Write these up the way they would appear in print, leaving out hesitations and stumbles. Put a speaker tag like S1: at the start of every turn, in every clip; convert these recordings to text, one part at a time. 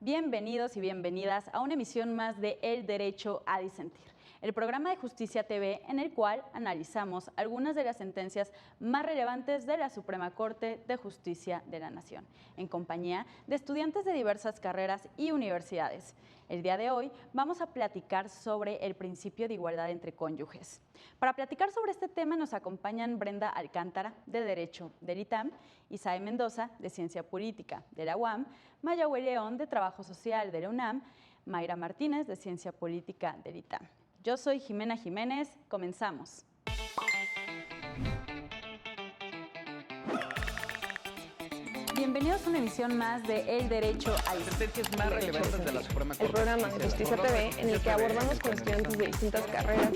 S1: Bienvenidos y bienvenidas a una emisión más de El Derecho a Disentir, el programa de Justicia TV en el cual analizamos algunas de las sentencias más relevantes de la Suprema Corte de Justicia de la Nación, en compañía de estudiantes de diversas carreras y universidades. El día de hoy vamos a platicar sobre el principio de igualdad entre cónyuges. Para platicar sobre este tema nos acompañan Brenda Alcántara, de Derecho del ITAM, Isae Mendoza, de Ciencia Política de la UAM, Mayagüe León, de Trabajo Social de la UNAM, Mayra Martínez, de Ciencia Política del ITAM. Yo soy Jimena Jiménez, comenzamos. Bienvenidos a una emisión más de El Derecho a Disentir.
S2: Sentencias más relevantes de la Suprema Corte.
S3: El programa de Justicia TV en el que abordamos con estudiantes de distintas carreras.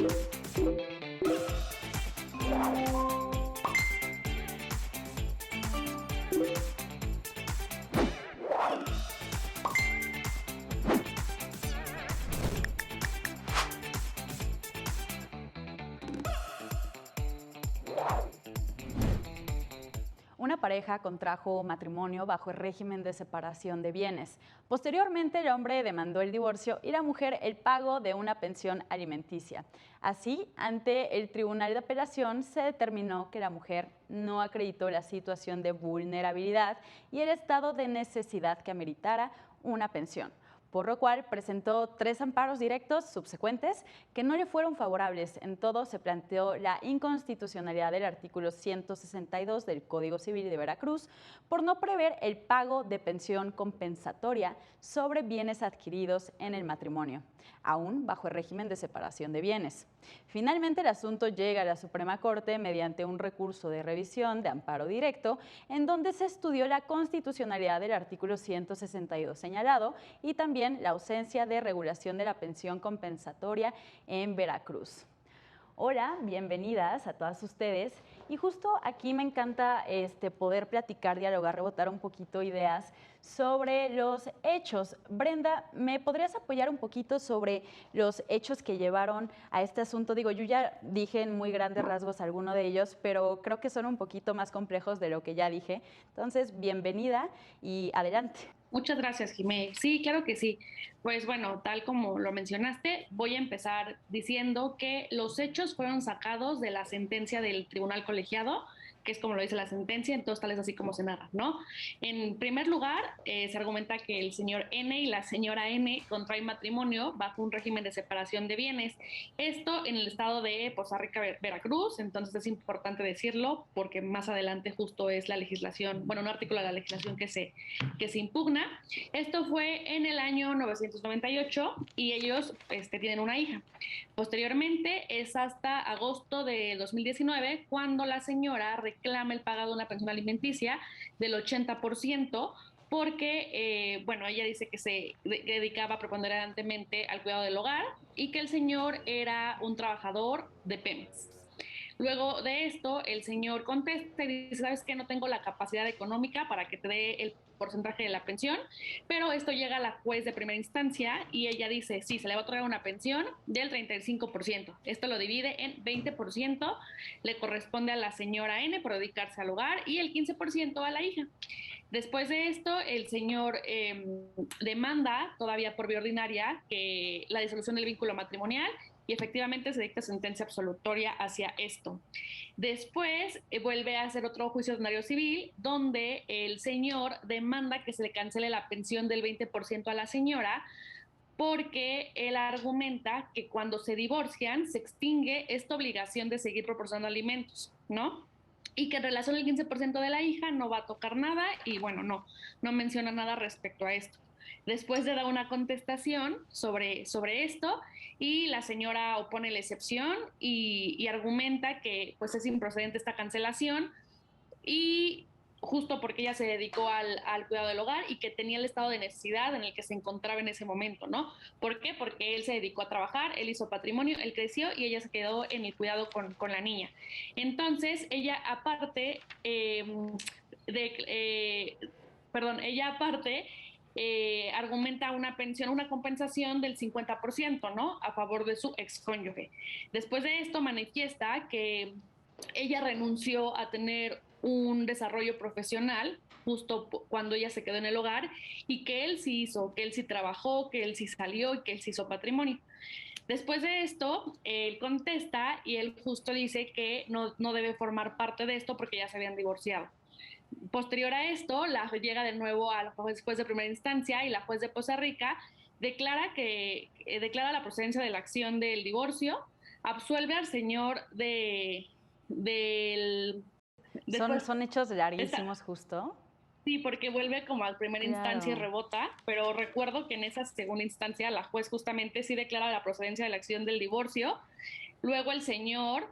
S1: Una pareja contrajo matrimonio bajo el régimen de separación de bienes. Posteriormente, el hombre demandó el divorcio y la mujer el pago de una pensión alimenticia. Así, ante el Tribunal de Apelación se determinó que la mujer no acreditó la situación de vulnerabilidad y el estado de necesidad que ameritara una pensión, por lo cual presentó 3 amparos directos subsecuentes que no le fueron favorables. En todo se planteó la inconstitucionalidad del artículo 162 del Código Civil de Veracruz por no prever el pago de pensión compensatoria sobre bienes adquiridos en el matrimonio, aún bajo el régimen de separación de bienes. Finalmente, el asunto llega a la Suprema Corte mediante un recurso de revisión de amparo directo, en donde se estudió la constitucionalidad del artículo 162 señalado y también la ausencia de regulación de la pensión compensatoria en Veracruz. Hola, bienvenidas a todas ustedes. Y justo aquí me encanta poder platicar, dialogar, rebotar un poquito ideas sobre los hechos. Brenda, ¿me podrías apoyar un poquito sobre los hechos que llevaron a este asunto? Digo, yo ya dije en muy grandes rasgos alguno de ellos, pero creo que son un poquito más complejos de lo que ya dije. Entonces, bienvenida y adelante.
S4: Muchas gracias, Jimé. Sí, claro que sí. Pues bueno, tal como lo mencionaste, voy a empezar diciendo que los hechos fueron sacados de la sentencia del Tribunal Colegiado, que es como lo dice la sentencia, entonces tal es así como se narra, ¿no? En primer lugar, se argumenta que el señor N y la señora N contraen matrimonio bajo un régimen de separación de bienes. Esto en el estado de Poza Rica, Veracruz, entonces es importante decirlo porque más adelante justo es la legislación, bueno, un artículo de la legislación que se impugna. Esto fue en el año 998 y ellos tienen una hija. Posteriormente es hasta agosto de 2019 cuando la señora reclama el pago de una pensión alimenticia del 80% porque, ella dice que se dedicaba preponderantemente al cuidado del hogar y que el señor era un trabajador de Pemex. Luego de esto, el señor contesta y dice, ¿sabes qué? No tengo la capacidad económica para que te dé el porcentaje de la pensión, pero esto llega a la juez de primera instancia y ella dice, sí, se le va a otorgar una pensión del 35%. Esto lo divide en 20%, le corresponde a la señora N por dedicarse al hogar y el 15% a la hija. Después de esto, el señor demanda, todavía por vía ordinaria, que la disolución del vínculo matrimonial y efectivamente se dicta sentencia absolutoria hacia esto. Después vuelve a hacer otro juicio ordinario civil donde el señor demanda que se le cancele la pensión del 20% a la señora porque él argumenta que cuando se divorcian se extingue esta obligación de seguir proporcionando alimentos, ¿no? Y que en relación al 15% de la hija no va a tocar nada y bueno, no menciona nada respecto a esto. Después de dar una contestación sobre esto y la señora opone la excepción y argumenta que pues es improcedente esta cancelación y justo porque ella se dedicó al cuidado del hogar y que tenía el estado de necesidad en el que se encontraba en ese momento, ¿no? ¿Por qué? Porque él se dedicó a trabajar, él hizo patrimonio, él creció y ella se quedó en el cuidado con la niña. Entonces, ella aparte argumenta una pensión, una compensación del 50%, ¿no? A favor de su excónyuge. Después de esto manifiesta que ella renunció a tener un desarrollo profesional justo cuando ella se quedó en el hogar y que él sí hizo, que él sí trabajó, que él sí salió y que él sí hizo patrimonio. Después de esto, él contesta y él justo dice que no debe formar parte de esto porque ya se habían divorciado. Posterior a esto, la llega de nuevo al juez de primera instancia y la juez de Poza Rica declara la procedencia de la acción del divorcio, absuelve al señor del...
S1: Son hechos larguísimos justo.
S4: Sí, porque vuelve como a primera instancia y
S1: Claro.
S4: rebota, pero recuerdo que en esa segunda instancia la juez justamente sí declara la procedencia de la acción del divorcio. Luego el señor,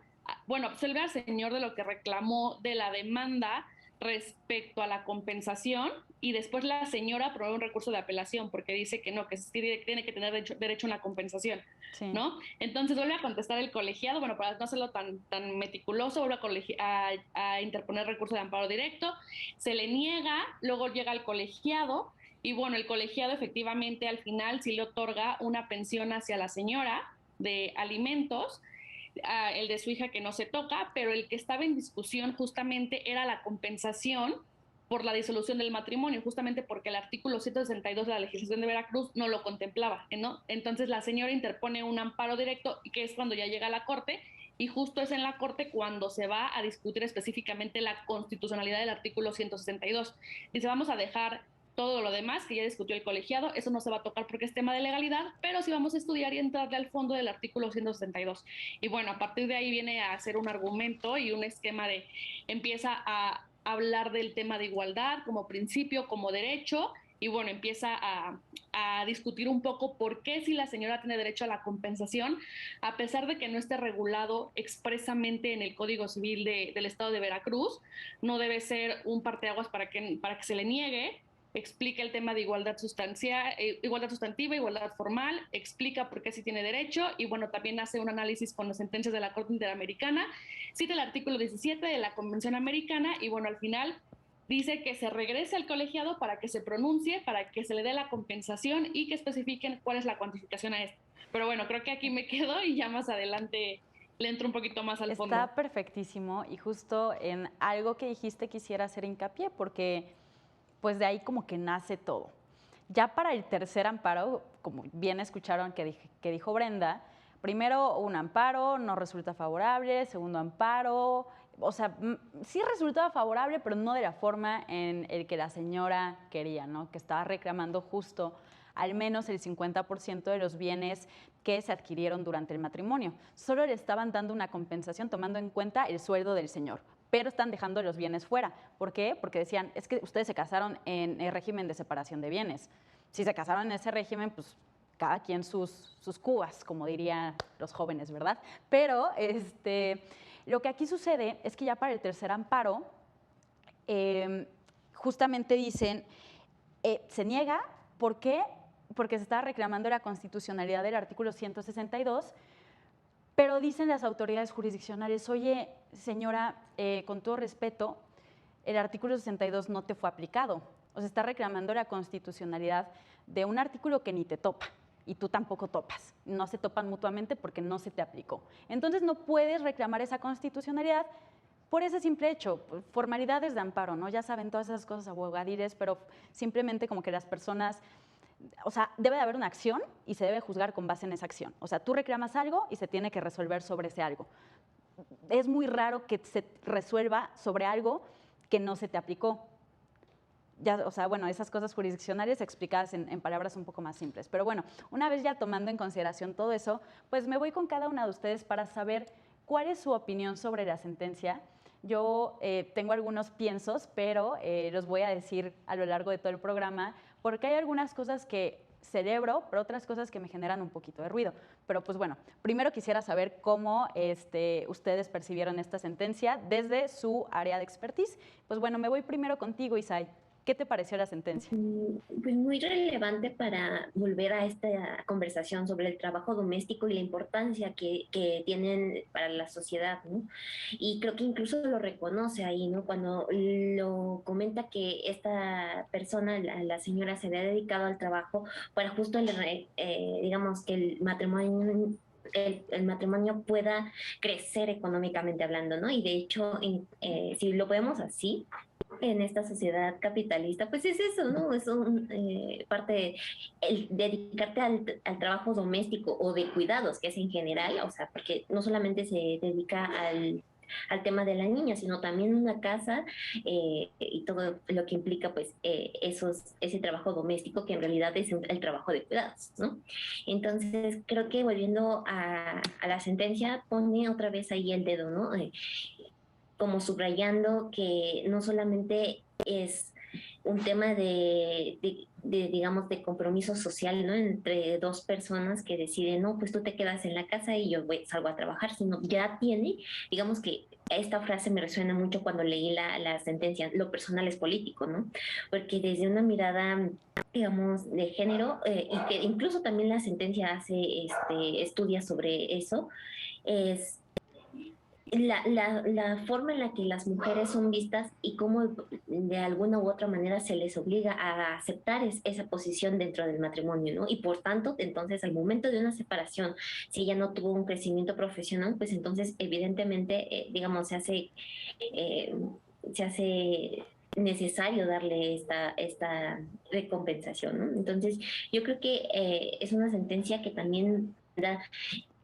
S4: bueno, absuelve al señor de lo que reclamó de la demanda respecto a la compensación y después la señora aprobó un recurso de apelación porque dice que no, que tiene que tener derecho a una compensación,
S1: Sí.
S4: ¿no? Entonces vuelve a contestar el colegiado, bueno, para no hacerlo tan meticuloso, vuelve a interponer recurso de amparo directo, se le niega, luego llega al colegiado y bueno, el colegiado efectivamente al final sí le otorga una pensión hacia la señora de alimentos, el de su hija que no se toca, pero el que estaba en discusión justamente era la compensación por la disolución del matrimonio, justamente porque el artículo 162 de la legislación de Veracruz no lo contemplaba, ¿no? Entonces la señora interpone un amparo directo, que es cuando ya llega a la corte, y justo es en la corte cuando se va a discutir específicamente la constitucionalidad del artículo 162. Dice, vamos a dejar todo lo demás que ya discutió el colegiado, eso no se va a tocar porque es tema de legalidad, pero sí vamos a estudiar y entrarle al fondo del artículo 162. Y bueno, a partir de ahí viene a hacer un argumento y un esquema de, empieza a hablar del tema de igualdad como principio, como derecho, y bueno, empieza a discutir un poco por qué si la señora tiene derecho a la compensación, a pesar de que no esté regulado expresamente en el Código Civil del Estado de Veracruz, no debe ser un parteaguas para que se le niegue, explica el tema de igualdad sustantiva, igualdad formal, explica por qué sí tiene derecho y bueno, también hace un análisis con las sentencias de la Corte Interamericana, cita el artículo 17 de la Convención Americana y bueno, al final dice que se regrese al colegiado para que se pronuncie, para que se le dé la compensación y que especifiquen cuál es la cuantificación a esto. Pero bueno, creo que aquí me quedo y ya más adelante le entro un poquito más al fondo.
S1: Está perfectísimo y justo en algo que dijiste quisiera hacer hincapié porque pues de ahí como que nace todo. Ya para el tercer amparo, como bien escucharon que dijo Brenda, primero un amparo no resulta favorable, segundo amparo, o sea, sí resultaba favorable, pero no de la forma en el que la señora quería, ¿no? Que estaba reclamando justo al menos el 50% de los bienes que se adquirieron durante el matrimonio. Solo le estaban dando una compensación tomando en cuenta el sueldo del señor, pero están dejando los bienes fuera. ¿Por qué? Porque decían, es que ustedes se casaron en el régimen de separación de bienes. Si se casaron en ese régimen, pues cada quien sus cubas, como dirían los jóvenes, ¿verdad? Pero lo que aquí sucede es que ya para el tercer amparo, justamente dicen, se niega, ¿por qué? Porque se estaba reclamando la constitucionalidad del artículo 162, pero dicen las autoridades jurisdiccionales, oye, señora, con todo respeto, el artículo 62 no te fue aplicado. O sea, está reclamando la constitucionalidad de un artículo que ni te topa y tú tampoco topas. No se topan mutuamente porque no se te aplicó. Entonces no puedes reclamar esa constitucionalidad por ese simple hecho, formalidades de amparo, ¿no? Ya saben todas esas cosas abogadiles, pero simplemente como que las personas, o sea, debe de haber una acción y se debe juzgar con base en esa acción. O sea, tú reclamas algo y se tiene que resolver sobre ese algo. Es muy raro que se resuelva sobre algo que no se te aplicó. Ya, o sea, bueno, esas cosas jurisdiccionales explicadas en palabras un poco más simples. Pero bueno, una vez ya tomando en consideración todo eso, pues me voy con cada una de ustedes para saber cuál es su opinión sobre la sentencia. Yo tengo algunos piensos, pero los voy a decir a lo largo de todo el programa, porque hay algunas cosas que celebro, pero otras cosas que me generan un poquito de ruido. Pero pues bueno, primero quisiera saber cómo ustedes percibieron esta sentencia desde su área de expertise. Pues bueno, me voy primero contigo, Isai. ¿Qué te pareció la sentencia?
S5: Pues muy relevante para volver a esta conversación sobre el trabajo doméstico y la importancia que tienen para la sociedad, ¿no? Y creo que incluso lo reconoce ahí, ¿no? Cuando lo comenta que esta persona, la señora, se había dedicado al trabajo para justo, digamos, que el matrimonio pueda crecer económicamente hablando, ¿no? Y de hecho, si lo vemos así, en esta sociedad capitalista, pues es eso, ¿no? Es parte, el dedicarte al trabajo doméstico o de cuidados, que es en general, o sea, porque no solamente se dedica al tema de la niña, sino también una casa y todo lo que implica pues ese trabajo doméstico que en realidad es el trabajo de cuidados, ¿no? Entonces creo que volviendo a la sentencia pone otra vez ahí el dedo, ¿no? Como subrayando que no solamente es un tema digamos, de compromiso social, ¿no? Entre dos personas que deciden, no, pues tú te quedas en la casa y yo salgo a trabajar, sino ya tiene, digamos que esta frase me resuena mucho cuando leí la sentencia, lo personal es político, ¿no? Porque desde una mirada digamos, de género, y que incluso también la sentencia hace estudia sobre eso, es la forma en la que las mujeres son vistas y cómo de alguna u otra manera se les obliga a aceptar esa posición dentro del matrimonio, ¿no? Y por tanto, entonces al momento de una separación, si ella no tuvo un crecimiento profesional, pues entonces evidentemente, digamos, eh, se hace necesario darle esta recompensación, ¿no? Entonces, yo creo que es una sentencia que también da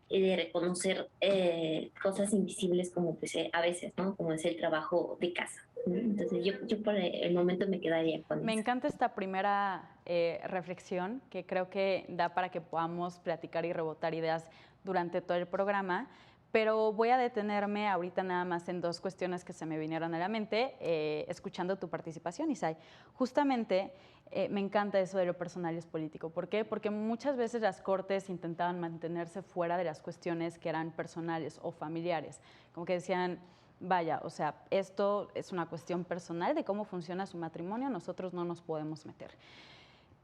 S5: de reconocer cosas invisibles como pues a veces, ¿no? Como es el trabajo de casa. ¿No? Entonces yo por el momento me quedaría con
S1: Me
S5: eso.
S1: encanta esta primera reflexión que creo que da para que podamos platicar y rebotar ideas durante todo el programa, pero voy a detenerme ahorita nada más en dos cuestiones que se me vinieron a la mente escuchando tu participación, Isai. Justamente me encanta eso de lo personal y es político. ¿Por qué? Porque muchas veces las cortes intentaban mantenerse fuera de las cuestiones que eran personales o familiares, como que decían, vaya, o sea, esto es una cuestión personal de cómo funciona su matrimonio, nosotros no nos podemos meter.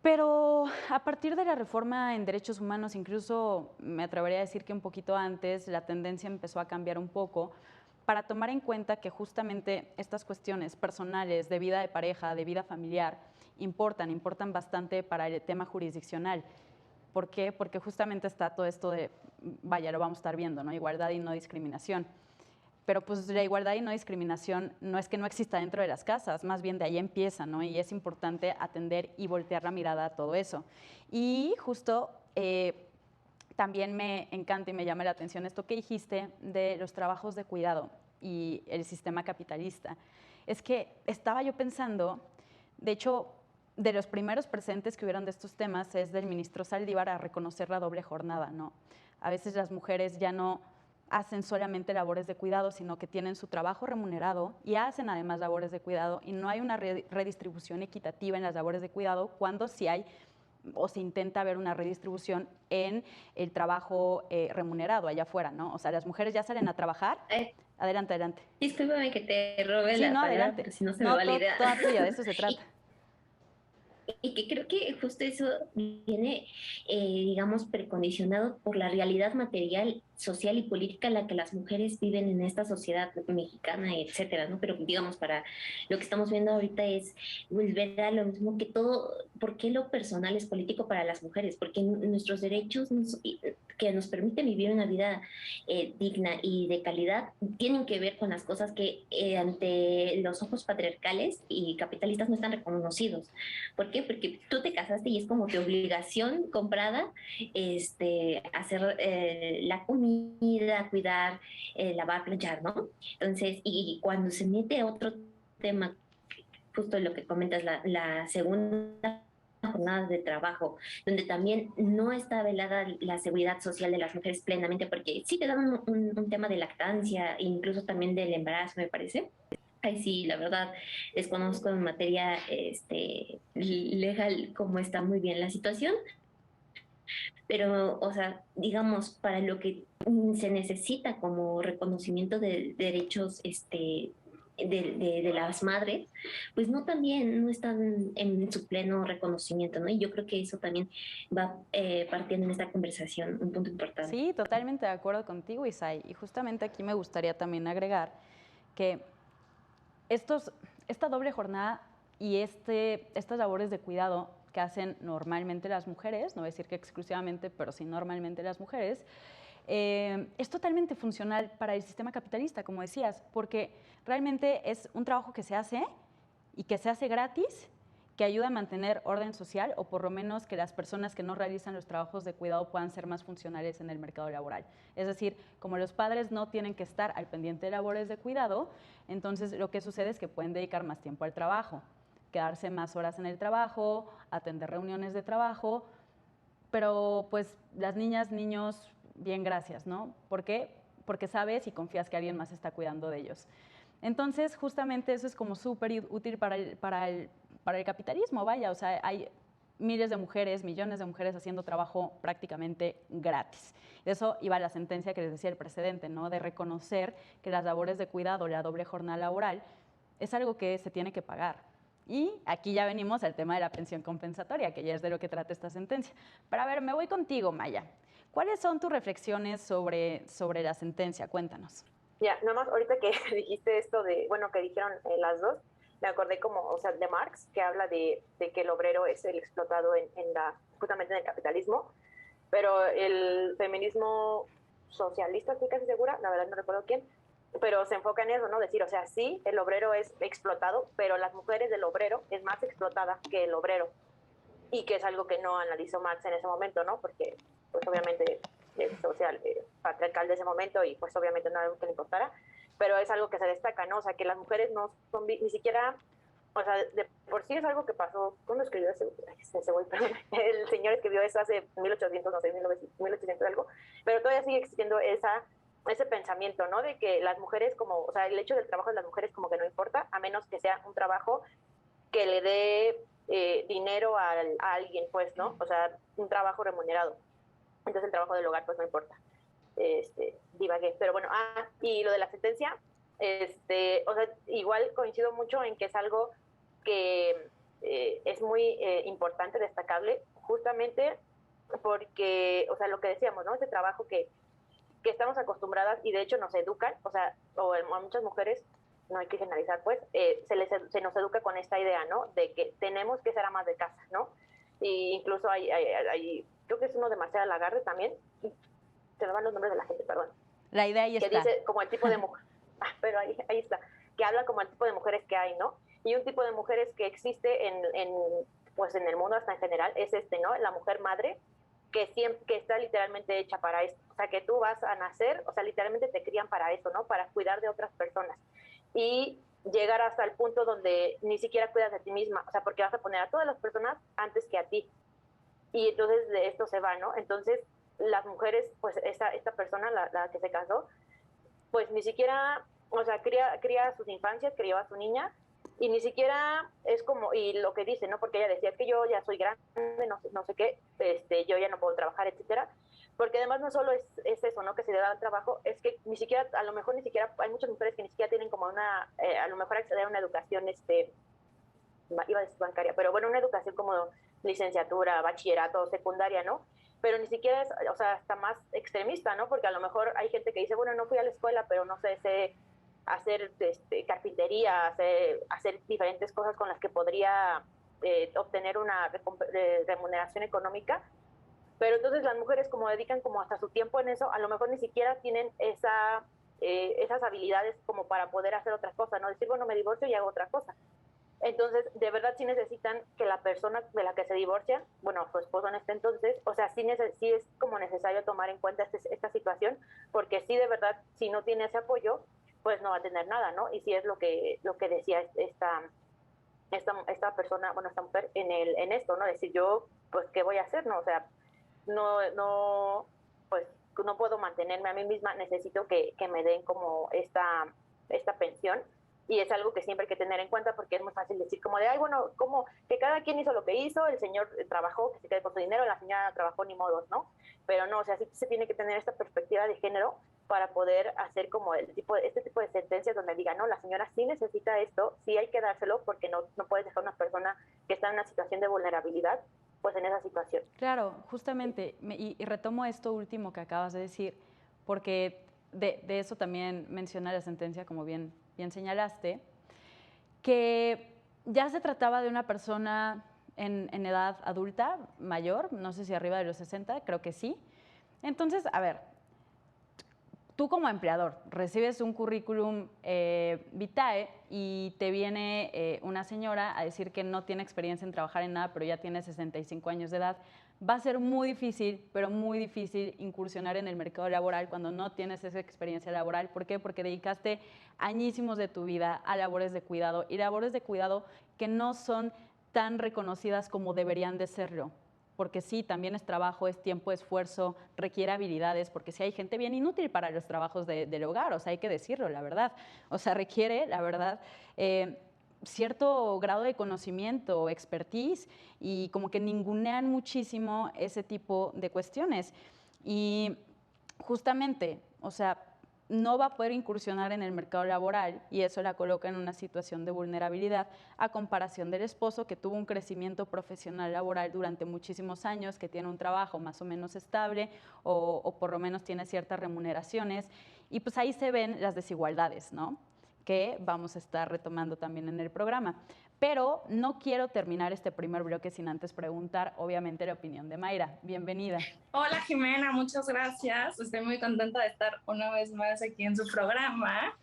S1: Pero a partir de la reforma en derechos humanos, incluso me atrevería a decir que un poquito antes, la tendencia empezó a cambiar un poco para tomar en cuenta que justamente estas cuestiones personales de vida de pareja, de vida familiar, importan bastante para el tema jurisdiccional. ¿Por qué? Porque justamente está todo esto de, vaya, lo vamos a estar viendo, ¿no? Igualdad y no discriminación. Pero pues la igualdad y no discriminación no es que no exista dentro de las casas, más bien de ahí empieza, ¿no? Y es importante atender y voltear la mirada a todo eso. Y justo también me encanta y me llama la atención esto que dijiste de los trabajos de cuidado y el sistema capitalista. Es que estaba yo pensando, de hecho, de los primeros presentes que hubieron de estos temas es del ministro Saldívar a reconocer la doble jornada, ¿no? A veces las mujeres ya no hacen solamente labores de cuidado, sino que tienen su trabajo remunerado y hacen además labores de cuidado y no hay una redistribución equitativa en las labores de cuidado cuando sí hay o se intenta ver una redistribución en el trabajo remunerado allá afuera, ¿no? O sea, las mujeres ya salen a trabajar. Adelante, adelante.
S5: Discúlpame que te robe
S1: Sí,
S5: la
S1: no,
S5: palabra,
S1: adelante.
S5: pero si no se me
S1: No,
S5: va la idea.
S1: toda tuya, de eso se trata.
S5: Y que creo que justo eso viene, digamos, precondicionado por la realidad material, social y política en la que las mujeres viven en esta sociedad mexicana, etcétera, ¿no? Pero digamos, para lo que estamos viendo ahorita es volver a lo mismo que todo, ¿por qué lo personal es político para las mujeres? Porque nuestros derechos que nos permiten vivir una vida digna y de calidad tienen que ver con las cosas que ante los ojos patriarcales y capitalistas no están reconocidos. ¿Por qué? Porque tú te casaste y es como tu obligación comprada hacer la comida, cuidar, lavar, planchar, ¿no? Entonces, y cuando se mete otro tema, justo lo que comentas, la segunda jornadas de trabajo, donde también no está velada la seguridad social de las mujeres plenamente, porque sí te dan un tema de lactancia, incluso también del embarazo, me parece. Ay, sí, la verdad, desconozco en materia legal cómo está muy bien la situación, pero, o sea, digamos, para lo que se necesita como reconocimiento de derechos de las madres, pues no también no están en su pleno reconocimiento, ¿no? Y yo creo que eso también va partiendo en esta conversación, un punto importante.
S1: Sí, totalmente de acuerdo contigo, Isai. Y justamente aquí me gustaría también agregar que esta doble jornada y estas labores de cuidado que hacen normalmente las mujeres, no voy a decir que exclusivamente, pero sí normalmente las mujeres, es totalmente funcional para el sistema capitalista, como decías, porque realmente es un trabajo que se hace y que se hace gratis, que ayuda a mantener orden social o por lo menos que las personas que no realizan los trabajos de cuidado puedan ser más funcionales en el mercado laboral. Es decir, como los padres no tienen que estar al pendiente de labores de cuidado, entonces lo que sucede es que pueden dedicar más tiempo al trabajo, quedarse más horas en el trabajo, atender reuniones de trabajo, pero pues las niñas, niños, bien, gracias, ¿no? ¿Por qué? Porque sabes y confías que alguien más está cuidando de ellos. Entonces, justamente eso es como súper útil para el capitalismo, vaya, o sea, hay miles de mujeres, millones de mujeres haciendo trabajo prácticamente gratis. De eso iba la sentencia que les decía el precedente, ¿no? De reconocer que las labores de cuidado, la doble jornada laboral, es algo que se tiene que pagar. Y aquí ya venimos al tema de la pensión compensatoria, que ya es de lo que trata esta sentencia. Pero a ver, me voy contigo, Maya. ¿Cuáles son tus reflexiones sobre la sentencia? Cuéntanos.
S6: Ya, nada más ahorita que dijiste esto de, bueno, que dijeron las dos, me acordé como, o sea, de Marx, que habla de que el obrero es el explotado justamente en el capitalismo, pero el feminismo socialista, estoy casi segura, la verdad no recuerdo quién, pero se enfoca en eso, ¿no? Decir, o sea, sí, el obrero es explotado, pero las mujeres del obrero es más explotada que el obrero, y que es algo que no analizó Marx en ese momento, ¿no? Porque, pues obviamente, social, patriarcal de ese momento y pues obviamente no era algo que le importara, pero es algo que se destaca, ¿no? O sea, que las mujeres no son ni siquiera, o sea, de por sí es algo que pasó, ¿cuándo escribió ese güey? Perdón, el señor escribió eso hace 1800, no sé, 1800 algo, pero todavía sigue existiendo ese pensamiento, ¿no? De que las mujeres como, o sea, el hecho del trabajo de las mujeres como que no importa, a menos que sea un trabajo que le dé dinero a alguien, pues, ¿no? O sea, un trabajo remunerado. Entonces el trabajo del hogar pues no importa. Divagué, pero bueno, y lo de la sentencia, o sea, igual coincido mucho en que es algo que es muy importante, destacable, justamente porque, o sea, lo que decíamos, ¿no? Ese trabajo que estamos acostumbradas y de hecho nos educan, o sea, o a muchas mujeres, no hay que generalizar, pues, se nos educa con esta idea, ¿no? De que tenemos que ser amas de casa, ¿no? Y incluso hay creo que es uno de Marcela Lagarde también, se me van los nombres de la gente, perdón.
S1: La idea ahí está.
S6: Que dice como el tipo de mujer, pero ahí está, que habla como el tipo de mujeres que hay, ¿no? Y un tipo de mujeres que existe pues en el mundo hasta en general es ¿no? La mujer madre, que está literalmente hecha para esto. O sea, que tú vas a nacer, o sea, literalmente te crían para eso, ¿no? Para cuidar de otras personas. Y llegar hasta el punto donde ni siquiera cuidas de ti misma, o sea, porque vas a poner a todas las personas antes que a ti. Y entonces de esto se va, ¿no? Entonces las mujeres, pues esta persona, la que se casó, pues ni siquiera, o sea, cría sus infancias, crió a su niña, y ni siquiera es como, y lo que dice, ¿no? Porque ella decía, es que yo ya soy grande, no sé qué, yo ya no puedo trabajar, etcétera. Porque además no solo es eso, ¿no? Que se le da el trabajo, es que ni siquiera, a lo mejor ni siquiera, hay muchas mujeres que ni siquiera tienen como a lo mejor acceder a una educación, iba a decir bancaria, pero bueno, una educación como licenciatura, bachillerato, secundaria, ¿no? Pero ni siquiera es, o sea, está más extremista, ¿no? Porque a lo mejor hay gente que dice, bueno, no fui a la escuela, pero no sé hacer carpintería, hacer diferentes cosas con las que podría obtener una remuneración económica. Pero entonces las mujeres como dedican como hasta su tiempo en eso, a lo mejor ni siquiera tienen esas habilidades como para poder hacer otra cosa, ¿no? Decir, bueno, me divorcio y hago otra cosa. Entonces, de verdad sí necesitan que la persona de la que se divorcia, bueno, su esposo en este entonces, o sea, sí es como necesario tomar en cuenta esta situación, porque sí, de verdad, si no tiene ese apoyo, pues no va a tener nada, ¿no? Y sí es lo que decía esta persona, bueno, esta mujer en esto, ¿no? Decir, yo, pues, ¿qué voy a hacer? No, o sea, pues, no puedo mantenerme a mí misma, necesito que me den como esta pensión. Y es algo que siempre hay que tener en cuenta porque es muy fácil decir como de, ay, bueno, como que cada quien hizo lo que hizo, el señor trabajó, que se quede con su dinero, la señora trabajó, ni modos, ¿no? Pero no, o sea, sí se tiene que tener esta perspectiva de género para poder hacer como este tipo de sentencias donde diga, no, la señora sí necesita esto, sí hay que dárselo porque no puedes dejar a una persona que está en una situación de vulnerabilidad, pues en esa situación.
S1: Claro, justamente, y retomo esto último que acabas de decir, porque de eso también menciona la sentencia, como bien señalaste, que ya se trataba de una persona en edad adulta, mayor, no sé si arriba de los 60, creo que sí. Entonces, a ver, tú como empleador recibes un currículum vitae y te viene una señora a decir que no tiene experiencia en trabajar en nada, pero ya tiene 65 años de edad. Va a ser muy difícil, pero muy difícil incursionar en el mercado laboral cuando no tienes esa experiencia laboral. ¿Por qué? Porque dedicaste añísimos de tu vida a labores de cuidado y labores de cuidado que no son tan reconocidas como deberían de serlo. Porque sí, también es trabajo, es tiempo, esfuerzo, requiere habilidades, porque sí hay gente bien inútil para los trabajos del hogar, o sea, hay que decirlo, la verdad. O sea, requiere, la verdad, cierto grado de conocimiento, expertise, y como que ningunean muchísimo ese tipo de cuestiones. Y justamente, o sea, no va a poder incursionar en el mercado laboral y eso la coloca en una situación de vulnerabilidad a comparación del esposo que tuvo un crecimiento profesional laboral durante muchísimos años, que tiene un trabajo más o menos estable o por lo menos tiene ciertas remuneraciones y pues ahí se ven las desigualdades, ¿no? Que vamos a estar retomando también en el programa. Pero no quiero terminar este primer bloque sin antes preguntar, obviamente, la opinión de Mayra. Bienvenida.
S7: Hola Jimena, muchas gracias. Estoy muy contenta de estar una vez más aquí en su programa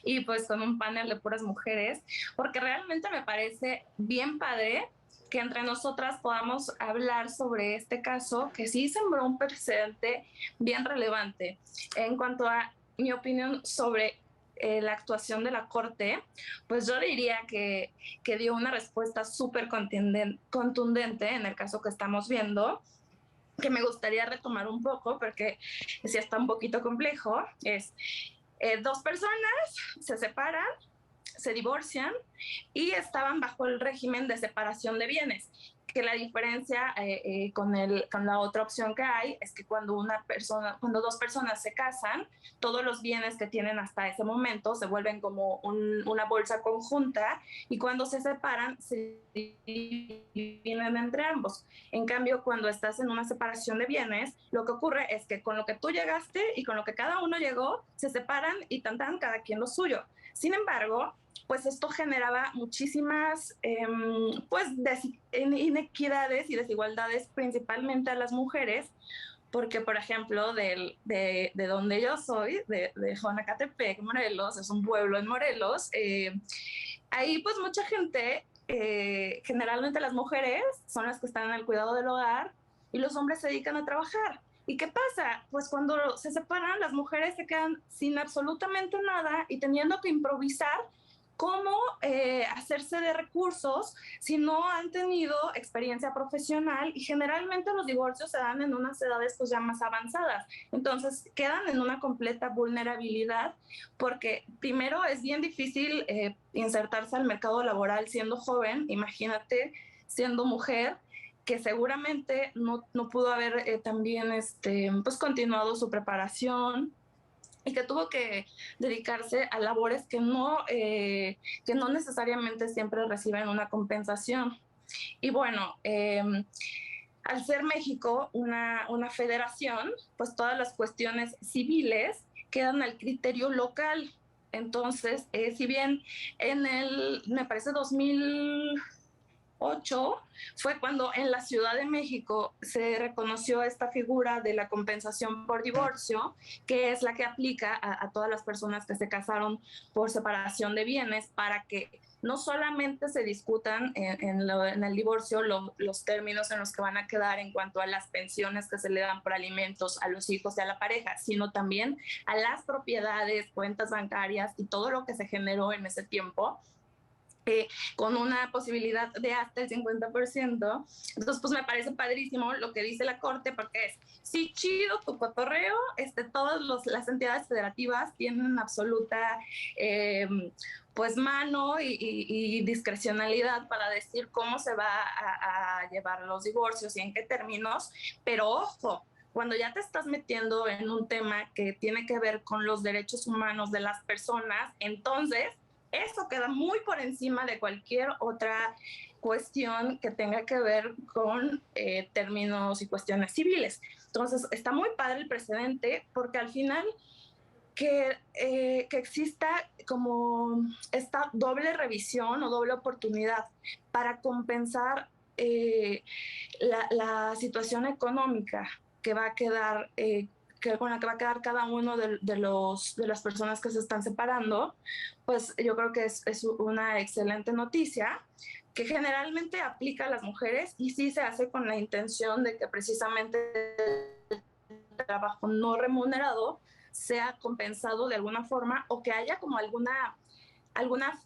S7: y pues con un panel de puras mujeres, porque realmente me parece bien padre que entre nosotras podamos hablar sobre este caso que sí sembró un precedente bien relevante. En cuanto a mi opinión sobre la actuación de la Corte, pues yo diría que dio una respuesta súper contundente en el caso que estamos viendo, que me gustaría retomar un poco porque sí está un poquito complejo. Es dos personas se separan, se divorcian y estaban bajo el régimen de separación de bienes, que la diferencia con la otra opción que hay es que cuando dos personas se casan, todos los bienes que tienen hasta ese momento se vuelven como una bolsa conjunta y cuando se separan se dividen entre ambos. En cambio, cuando estás en una separación de bienes, lo que ocurre es que con lo que tú llegaste y con lo que cada uno llegó, se separan y tan cada quien lo suyo. Sin embargo, pues esto generaba muchísimas pues inequidades y desigualdades principalmente a las mujeres, porque por ejemplo de donde yo soy, de Jonacatepec, Morelos, es un pueblo en Morelos, ahí pues mucha gente, generalmente las mujeres son las que están en el cuidado del hogar y los hombres se dedican a trabajar. ¿Y qué pasa? Pues cuando se separan, las mujeres se quedan sin absolutamente nada y teniendo que improvisar cómo hacerse de recursos si no han tenido experiencia profesional, y generalmente los divorcios se dan en unas edades pues ya más avanzadas, entonces quedan en una completa vulnerabilidad porque primero es bien difícil insertarse al mercado laboral siendo joven, imagínate siendo mujer, que seguramente no pudo haber también pues continuado su preparación y que tuvo que dedicarse a labores que no necesariamente siempre reciben una compensación. Y bueno, al ser México una federación, pues todas las cuestiones civiles quedan al criterio local. Entonces, si bien me parece 2008 fue cuando en la Ciudad de México se reconoció esta figura de la compensación por divorcio, que es la que aplica a todas las personas que se casaron por separación de bienes, para que no solamente se discutan en el divorcio los términos en los que van a quedar en cuanto a las pensiones que se le dan por alimentos a los hijos y a la pareja, sino también a las propiedades, cuentas bancarias y todo lo que se generó en ese tiempo, con una posibilidad de hasta el 50%. Entonces, pues me parece padrísimo lo que dice la Corte, porque es, sí, chido tu cotorreo, todas las entidades federativas tienen absoluta pues mano y discrecionalidad para decir cómo se va a llevar los divorcios y en qué términos, pero ojo, cuando ya te estás metiendo en un tema que tiene que ver con los derechos humanos de las personas, entonces eso queda muy por encima de cualquier otra cuestión que tenga que ver con términos y cuestiones civiles. Entonces, está muy padre el precedente porque al final que exista como esta doble revisión o doble oportunidad para compensar la situación económica que va a quedar con la que va a quedar cada uno de las personas que se están separando, pues yo creo que es una excelente noticia que generalmente aplica a las mujeres y sí se hace con la intención de que precisamente el trabajo no remunerado sea compensado de alguna forma o que haya como alguna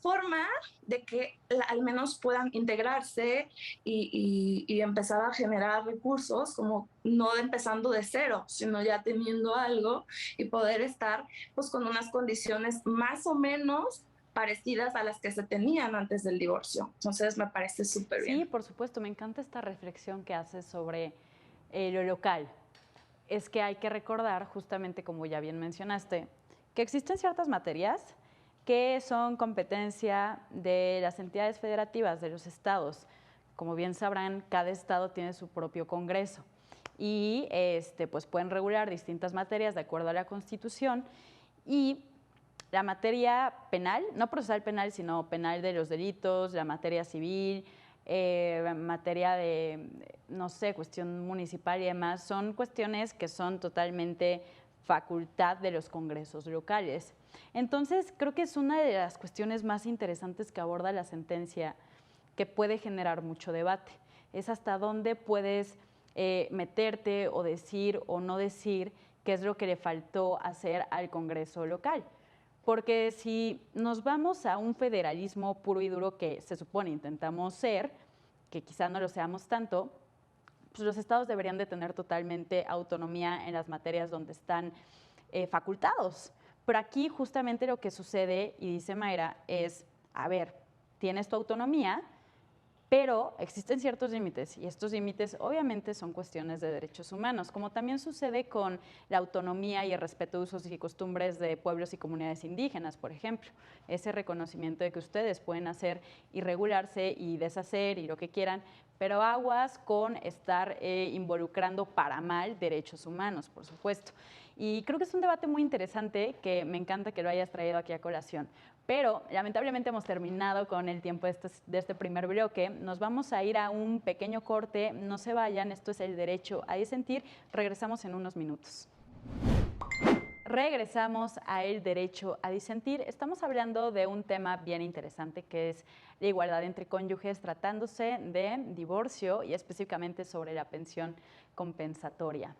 S7: forma de que al menos puedan integrarse y empezar a generar recursos, como no empezando de cero, sino ya teniendo algo y poder estar pues con unas condiciones más o menos parecidas a las que se tenían antes del divorcio. Entonces me parece súper bien.
S1: Sí, por supuesto, me encanta esta reflexión que haces sobre lo local. Es que hay que recordar, justamente como ya bien mencionaste, que existen ciertas materias que son competencia de las entidades federativas, de los estados. Como bien sabrán, cada estado tiene su propio congreso y pues pueden regular distintas materias de acuerdo a la Constitución, y la materia penal, no procesal penal, sino penal de los delitos, la materia civil, materia de, no sé, cuestión municipal y demás, son cuestiones que son totalmente facultad de los congresos locales. Entonces, creo que es una de las cuestiones más interesantes que aborda la sentencia, que puede generar mucho debate. Es hasta dónde puedes meterte o decir o no decir qué es lo que le faltó hacer al Congreso local. Porque si nos vamos a un federalismo puro y duro que se supone intentamos ser, que quizá no lo seamos tanto, pues los estados deberían de tener totalmente autonomía en las materias donde están facultados. Pero aquí justamente lo que sucede, y dice Mayra, es, a ver, tienes tu autonomía, pero existen ciertos límites, y estos límites obviamente son cuestiones de derechos humanos, como también sucede con la autonomía y el respeto de usos y costumbres de pueblos y comunidades indígenas, por ejemplo. Ese reconocimiento de que ustedes pueden hacer y regularse y deshacer y lo que quieran, pero aguas con estar involucrando para mal derechos humanos, por supuesto. Y creo que es un debate muy interesante que me encanta que lo hayas traído aquí a colación. Pero lamentablemente hemos terminado con el tiempo de este primer bloque. Nos vamos a ir a un pequeño corte. No se vayan, esto es El Derecho a Disentir. Regresamos en unos minutos. Regresamos a El Derecho a Disentir. Estamos hablando de un tema bien interesante que es la igualdad entre cónyuges, tratándose de divorcio y específicamente sobre la pensión compensatoria.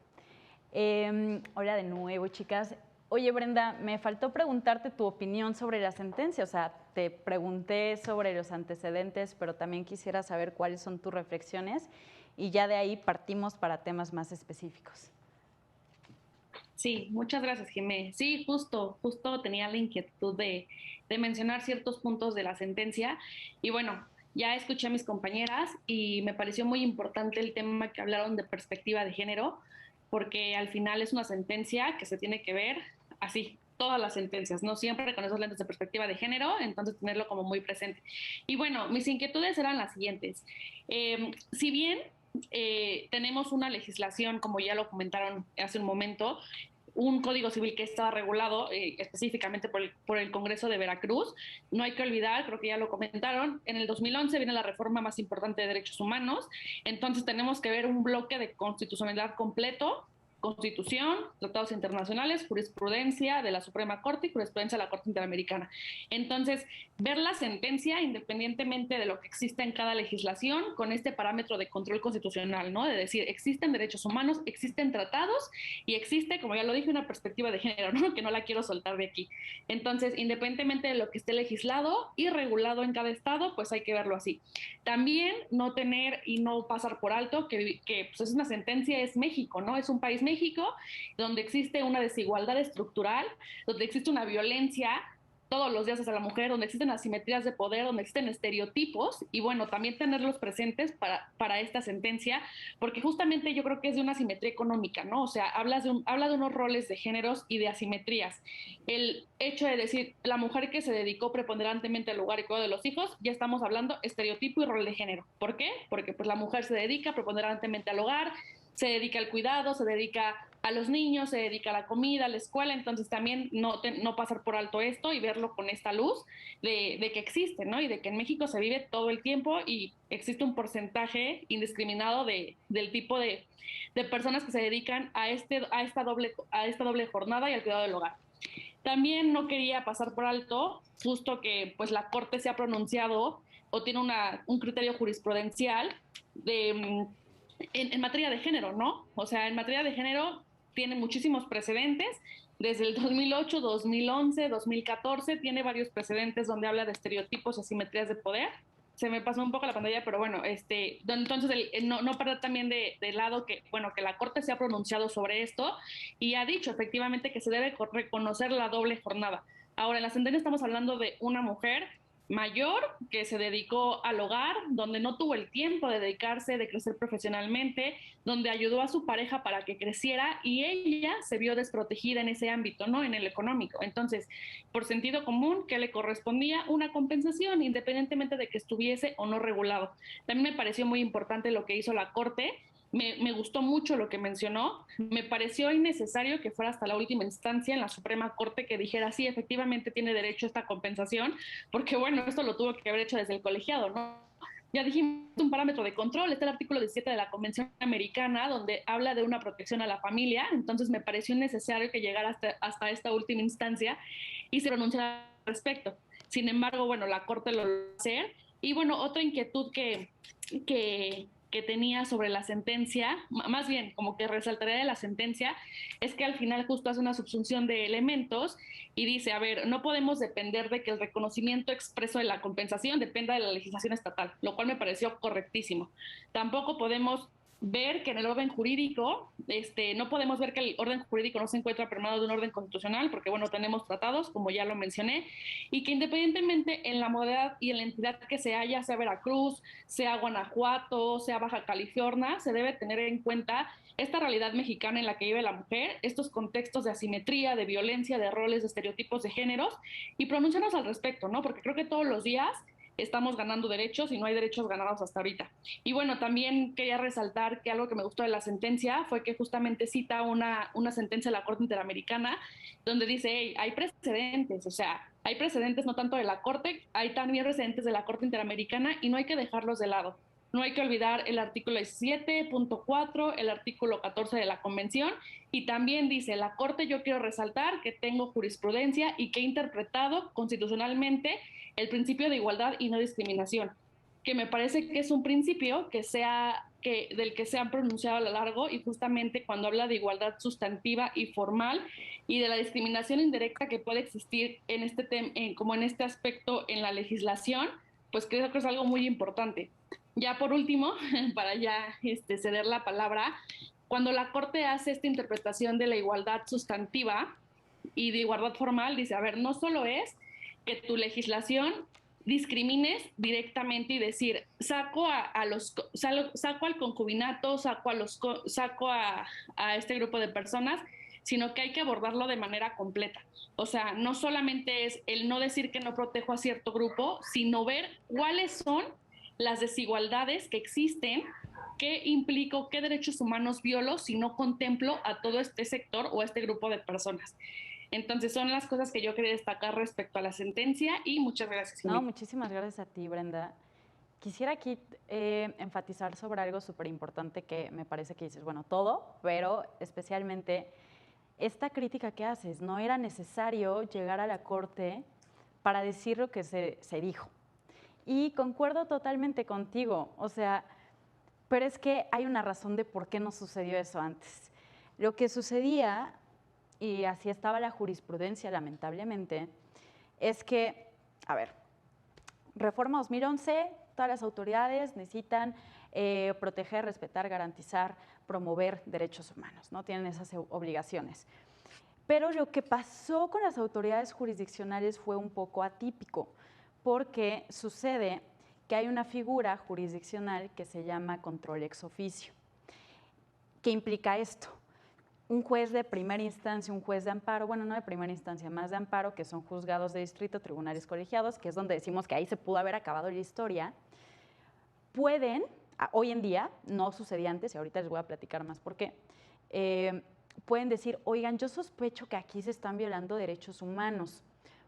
S1: Hola de nuevo, chicas. Oye, Brenda, me faltó preguntarte tu opinión sobre la sentencia. O sea, te pregunté sobre los antecedentes, pero también quisiera saber cuáles son tus reflexiones y ya de ahí partimos para temas más específicos.
S4: Sí, muchas gracias, Jimé. Sí, justo tenía la inquietud de mencionar ciertos puntos de la sentencia. Y bueno, ya escuché a mis compañeras y me pareció muy importante el tema que hablaron de perspectiva de género, porque al final es una sentencia que se tiene que ver así, todas las sentencias, no siempre con esos lentes de perspectiva de género, entonces tenerlo como muy presente. Y bueno, mis inquietudes eran las siguientes. Si bien tenemos una legislación, como ya lo comentaron hace un momento, un código civil que estaba regulado específicamente por el Congreso de Veracruz. No hay que olvidar, creo que ya lo comentaron, en el 2011 viene la reforma más importante de derechos humanos, entonces tenemos que ver un bloque de constitucionalidad completo, Constitución, tratados internacionales, jurisprudencia de la Suprema Corte y jurisprudencia de la Corte Interamericana. Entonces, ver la sentencia independientemente de lo que exista en cada legislación con este parámetro de control constitucional, ¿no? De decir, existen derechos humanos, existen tratados y existe, como ya lo dije, una perspectiva de género, ¿no? Que no la quiero soltar de aquí. Entonces, independientemente de lo que esté legislado y regulado en cada estado, pues hay que verlo así. También no tener y no pasar por alto que pues es una sentencia, es México, ¿no? Es un país México, donde existe una desigualdad estructural, donde existe una violencia todos los días hacia la mujer, donde existen asimetrías de poder, donde existen estereotipos, y bueno, también tenerlos presentes para esta sentencia, porque justamente yo creo que es de una asimetría económica, ¿no? O sea, habla de unos roles de géneros y de asimetrías. El hecho de decir, la mujer que se dedicó preponderantemente al hogar y cuidado de los hijos, ya estamos hablando estereotipo y rol de género. ¿Por qué? Porque pues la mujer se dedica preponderantemente al hogar, se dedica al cuidado, se dedica a los niños, se dedica a la comida, a la escuela, entonces también no pasar por alto esto y verlo con esta luz de que existe, ¿no? Y de que en México se vive todo el tiempo y existe un porcentaje indiscriminado del tipo de personas que se dedican a esta doble jornada y al cuidado del hogar. También no quería pasar por alto, justo que pues la Corte se ha pronunciado o tiene un criterio jurisprudencial en materia de género, ¿no? O sea, en materia de género tiene muchísimos precedentes, desde el 2008, 2011, 2014, tiene varios precedentes donde habla de estereotipos y asimetrías de poder. Se me pasó un poco la pantalla, pero bueno, entonces no perder también de lado que, bueno, que la Corte se ha pronunciado sobre esto y ha dicho efectivamente que se debe reconocer la doble jornada. Ahora, en la sentencia estamos hablando de una mujer mayor que se dedicó al hogar, donde no tuvo el tiempo de dedicarse, de crecer profesionalmente, donde ayudó a su pareja para que creciera y ella se vio desprotegida en ese ámbito, ¿no? En el económico. Entonces, por sentido común, que le correspondía una compensación independientemente de que estuviese o no regulado. También me pareció muy importante lo que hizo la Corte. Me gustó mucho lo que mencionó, me pareció innecesario que fuera hasta la última instancia en la Suprema Corte que dijera sí, efectivamente tiene derecho a esta compensación, porque bueno, esto lo tuvo que haber hecho desde el colegiado, ¿no? Ya dijimos un parámetro de control, está el artículo 17 de la Convención Americana, donde habla de una protección a la familia, entonces me pareció innecesario que llegara hasta esta última instancia y se pronunciara al respecto. Sin embargo, bueno, la Corte lo va a hacer. Y bueno, otra inquietud que tenía sobre la sentencia, más bien como que resaltaría de la sentencia, es que al final justo hace una subsunción de elementos y dice, a ver, no podemos depender de que el reconocimiento expreso de la compensación dependa de la legislación estatal, lo cual me pareció correctísimo. Tampoco podemos ver que en el orden jurídico, no podemos ver que el orden jurídico no se encuentra permeado de un orden constitucional, porque bueno, tenemos tratados, como ya lo mencioné, y que independientemente en la modalidad y en la entidad que se haya, sea Veracruz, sea Guanajuato, sea Baja California, se debe tener en cuenta esta realidad mexicana en la que vive la mujer, estos contextos de asimetría, de violencia, de roles, de estereotipos de géneros, y pronunciarnos al respecto, ¿no? Porque creo que todos los días estamos ganando derechos y no hay derechos ganados hasta ahorita. Y bueno, también quería resaltar que algo que me gustó de la sentencia fue que justamente cita una sentencia de la Corte Interamericana donde dice, hey, hay precedentes, o sea, hay precedentes no tanto de la Corte, hay también precedentes de la Corte Interamericana y no hay que dejarlos de lado. No hay que olvidar el artículo 17.4, el artículo 14 de la Convención, y también dice, la Corte, yo quiero resaltar que tengo jurisprudencia y que he interpretado constitucionalmente el principio de igualdad y no discriminación, que me parece que es un principio del que se han pronunciado a lo largo y justamente cuando habla de igualdad sustantiva y formal y de la discriminación indirecta que puede existir como en este aspecto en la legislación, pues creo que es algo muy importante. Ya por último, para ya ceder la palabra, cuando la Corte hace esta interpretación de la igualdad sustantiva y de igualdad formal, dice, a ver, no solo es que tu legislación discrimines directamente y decir, saco al concubinato, saco a este grupo de personas, sino que hay que abordarlo de manera completa. O sea, no solamente es el no decir que no protejo a cierto grupo, sino ver cuáles son las desigualdades que existen, qué implico, qué derechos humanos violo si no contemplo a todo este sector o a este grupo de personas. Entonces son las cosas que yo quería destacar respecto a la sentencia y muchas gracias.
S1: No, muchísimas gracias a ti, Brenda. Quisiera aquí enfatizar sobre algo súper importante que me parece que dices, bueno, todo, pero especialmente esta crítica que haces. No era necesario llegar a la Corte para decir lo que se dijo. Y concuerdo totalmente contigo, o sea, pero es que hay una razón de por qué no sucedió eso antes. Lo que sucedía, y así estaba la jurisprudencia lamentablemente, es que, a ver, Reforma 2011, todas las autoridades necesitan proteger, respetar, garantizar, promover derechos humanos, ¿no? Tienen esas obligaciones. Pero lo que pasó con las autoridades jurisdiccionales fue un poco atípico, porque sucede que hay una figura jurisdiccional que se llama control ex oficio. ¿Qué implica esto? Un juez de primera instancia, un juez de amparo, bueno, no de primera instancia, más de amparo, que son juzgados de distrito, tribunales colegiados, que es donde decimos que ahí se pudo haber acabado la historia, pueden, hoy en día, no sucedía antes, y ahorita les voy a platicar más por qué, pueden decir, oigan, yo sospecho que aquí se están violando derechos humanos.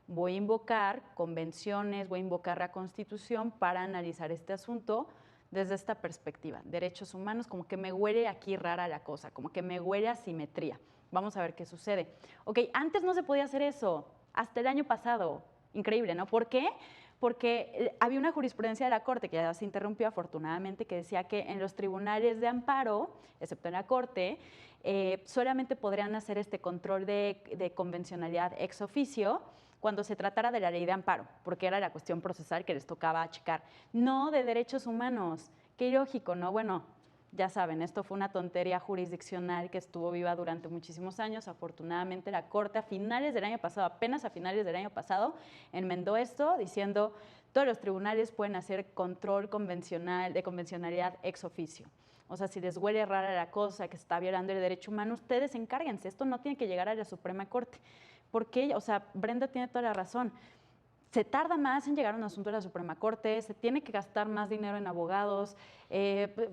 S1: Voy a invocar convenciones, voy a invocar la Constitución para analizar este asunto desde esta perspectiva. Derechos humanos, como que me huele aquí rara la cosa, como que me huele a simetría. Vamos a ver qué sucede. Ok, antes no se podía hacer eso, hasta el año pasado. Increíble, ¿no? ¿Por qué? Porque había una jurisprudencia de la Corte, que ya se interrumpió afortunadamente, que decía que en los tribunales de amparo, excepto en la Corte, solamente podrían hacer este control de convencionalidad ex oficio cuando se tratara de la ley de amparo, porque era la cuestión procesal que les tocaba checar, no de derechos humanos. Qué ilógico, ¿no? Bueno, ya saben, esto fue una tontería jurisdiccional que estuvo viva durante muchísimos años. Afortunadamente la Corte a finales del año pasado, apenas a finales del año pasado, enmendó esto diciendo todos los tribunales pueden hacer control convencional de convencionalidad ex oficio. O sea, si les huele rara la cosa que se está violando el derecho humano, ustedes encárguense. Esto no tiene que llegar a la Suprema Corte. Porque, o sea, Brenda tiene toda la razón. Se tarda más en llegar a un asunto de la Suprema Corte, se tiene que gastar más dinero en abogados,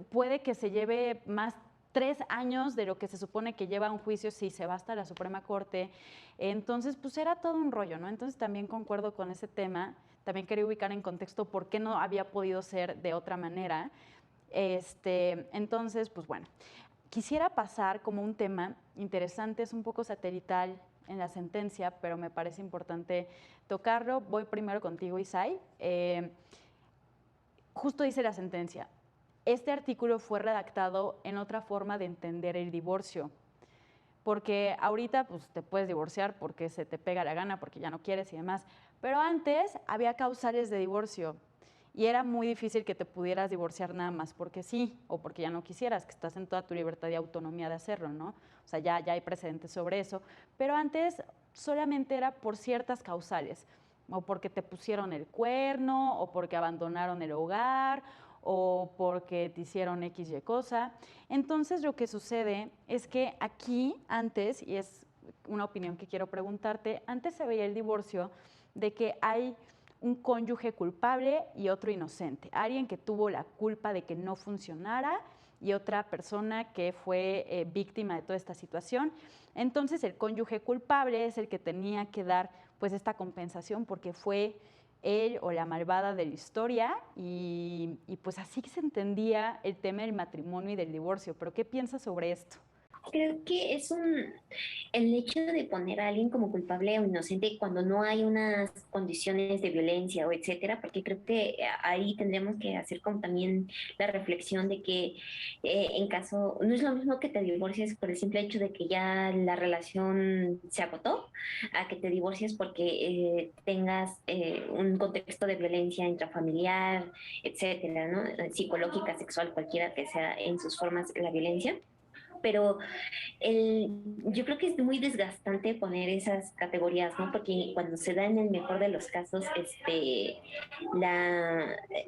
S1: puede que se lleve más 3 años de lo que se supone que lleva un juicio si se va hasta la Suprema Corte. Entonces, pues era todo un rollo, ¿no? Entonces también concuerdo con ese tema, también quería ubicar en contexto por qué no había podido ser de otra manera. Entonces, pues bueno, quisiera pasar como un tema interesante, es un poco satelital en la sentencia, pero me parece importante tocarlo. Voy primero contigo, Isai. Justo dice la sentencia, este artículo fue redactado en otra forma de entender el divorcio, porque ahorita pues, te puedes divorciar porque se te pega la gana, porque ya no quieres y demás, pero antes había causales de divorcio y era muy difícil que te pudieras divorciar nada más porque sí, o porque ya no quisieras, que estás en toda tu libertad y autonomía de hacerlo, ¿no? O sea, ya hay precedentes sobre eso, pero antes solamente era por ciertas causales, o porque te pusieron el cuerno, o porque abandonaron el hogar, o porque te hicieron X y cosa. Entonces lo que sucede es que aquí antes, y es una opinión que quiero preguntarte, antes se veía el divorcio de que hay un cónyuge culpable y otro inocente, alguien que tuvo la culpa de que no funcionara y otra persona que fue víctima de toda esta situación. Entonces el cónyuge culpable es el que tenía que dar pues esta compensación porque fue él o la malvada de la historia y pues así se entendía el tema del matrimonio y del divorcio. ¿Pero qué piensas sobre esto?
S5: Creo que el hecho de poner a alguien como culpable o inocente cuando no hay unas condiciones de violencia o etcétera, porque creo que ahí tendremos que hacer como también la reflexión de que en caso, no es lo mismo que te divorcies por el simple hecho de que ya la relación se agotó, a que te divorcies porque tengas un contexto de violencia intrafamiliar, etcétera, ¿no? Psicológica, sexual, cualquiera que sea en sus formas la violencia. Pero yo creo que es muy desgastante poner esas categorías, ¿no? Porque cuando se da en el mejor de los casos,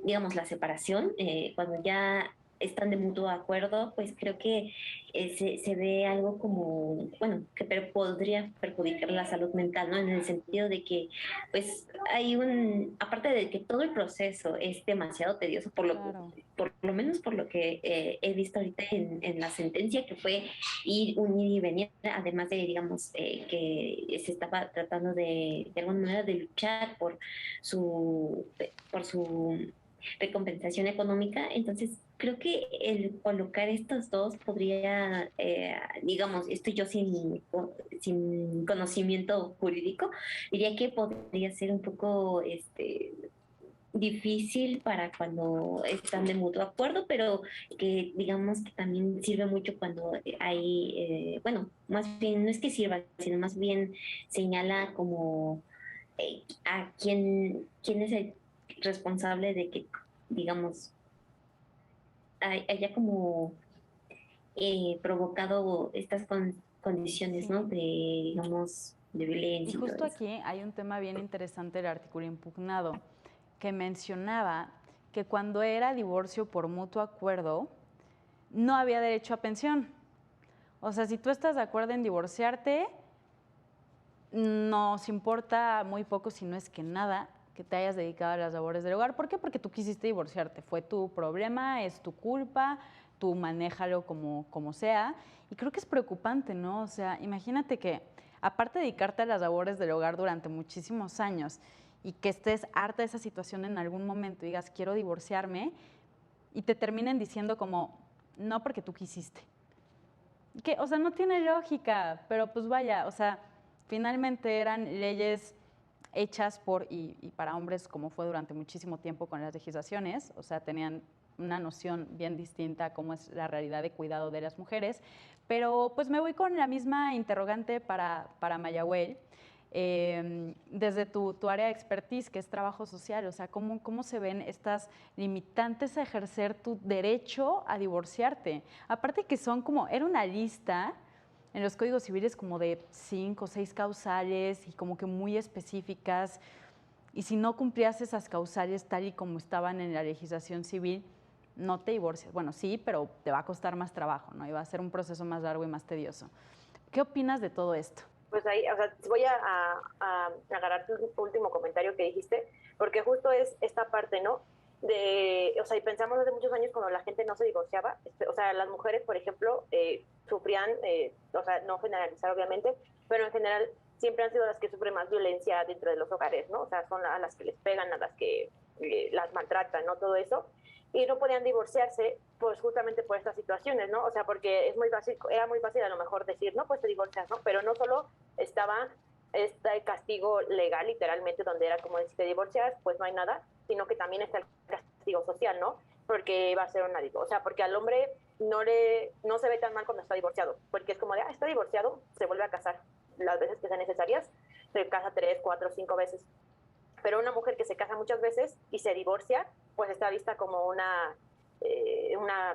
S5: digamos, la separación, cuando ya están de mutuo acuerdo, pues creo que se ve algo como, bueno, que podría perjudicar la salud mental, ¿no? En el sentido de que, pues, aparte de que todo el proceso es demasiado tedioso,
S1: Claro.
S5: por lo menos por lo que he visto ahorita en la sentencia, que fue un ir y venir, además de, digamos, que se estaba tratando de alguna manera de luchar por su recompensación económica. Entonces creo que el colocar estos dos podría, digamos, estoy yo sin conocimiento jurídico, diría que podría ser un poco difícil para cuando están de mutuo acuerdo, pero que digamos que también sirve mucho cuando hay, bueno, más bien no es que sirva, sino más bien señala como a quién es el responsable de que, digamos, haya como provocado estas condiciones, ¿no? De, digamos, de
S1: Y
S5: violencia y todo
S1: justo
S5: eso.
S1: aquí hay un tema bien interesante del artículo impugnado que mencionaba que cuando era divorcio por mutuo acuerdo no había derecho a pensión. O sea, si tú estás de acuerdo en divorciarte, nos importa muy poco, si no es que nada, que te hayas dedicado a las labores del hogar. ¿Por qué? Porque tú quisiste divorciarte. Fue tu problema, es tu culpa, tú manéjalo como sea. Y creo que es preocupante, ¿no? O sea, imagínate que, aparte de dedicarte a las labores del hogar durante muchísimos años y que estés harta de esa situación en algún momento y digas, quiero divorciarme, y te terminen diciendo como, no porque tú quisiste. Que, o sea, no tiene lógica, pero pues vaya, o sea, finalmente eran leyes hechas por y para hombres, como fue durante muchísimo tiempo con las legislaciones, o sea, tenían una noción bien distinta a cómo es la realidad de cuidado de las mujeres, pero pues me voy con la misma interrogante para Mayagüel. Desde tu área de expertise, que es trabajo social, o sea, ¿cómo se ven estas limitantes a ejercer tu derecho a divorciarte? Aparte que son como, era una lista en los códigos civiles como de 5 o 6 causales y como que muy específicas, y si no cumplías esas causales tal y como estaban en la legislación civil, no te divorcias. Bueno, sí, pero te va a costar más trabajo, ¿no? Y va a ser un proceso más largo y más tedioso. ¿Qué opinas de todo esto?
S6: Pues ahí, o sea, voy a agarrar tu último comentario que dijiste, porque justo es esta parte, ¿no? O sea, y pensamos hace muchos años cuando la gente no se divorciaba, o sea, las mujeres, por ejemplo, sufrían, o sea, no generalizar obviamente, pero en general siempre han sido las que sufren más violencia dentro de los hogares, ¿no? O sea, son a las que les pegan, a las que las maltratan, ¿no? Todo eso. Y no podían divorciarse, pues justamente por estas situaciones, ¿no? O sea, porque es muy fácil, era muy fácil a lo mejor decir, no, pues te divorcias, ¿no? Pero no solo estaba este castigo legal, literalmente, donde era como si te divorcias, pues no hay nada, sino que también está el castigo social, ¿no? Porque va a ser una divorcio. O sea, porque al hombre no se ve tan mal cuando está divorciado, porque es como de, está divorciado, se vuelve a casar las veces que sean necesarias, se casa 3, 4, 5 veces. Pero una mujer que se casa muchas veces y se divorcia, pues está vista como una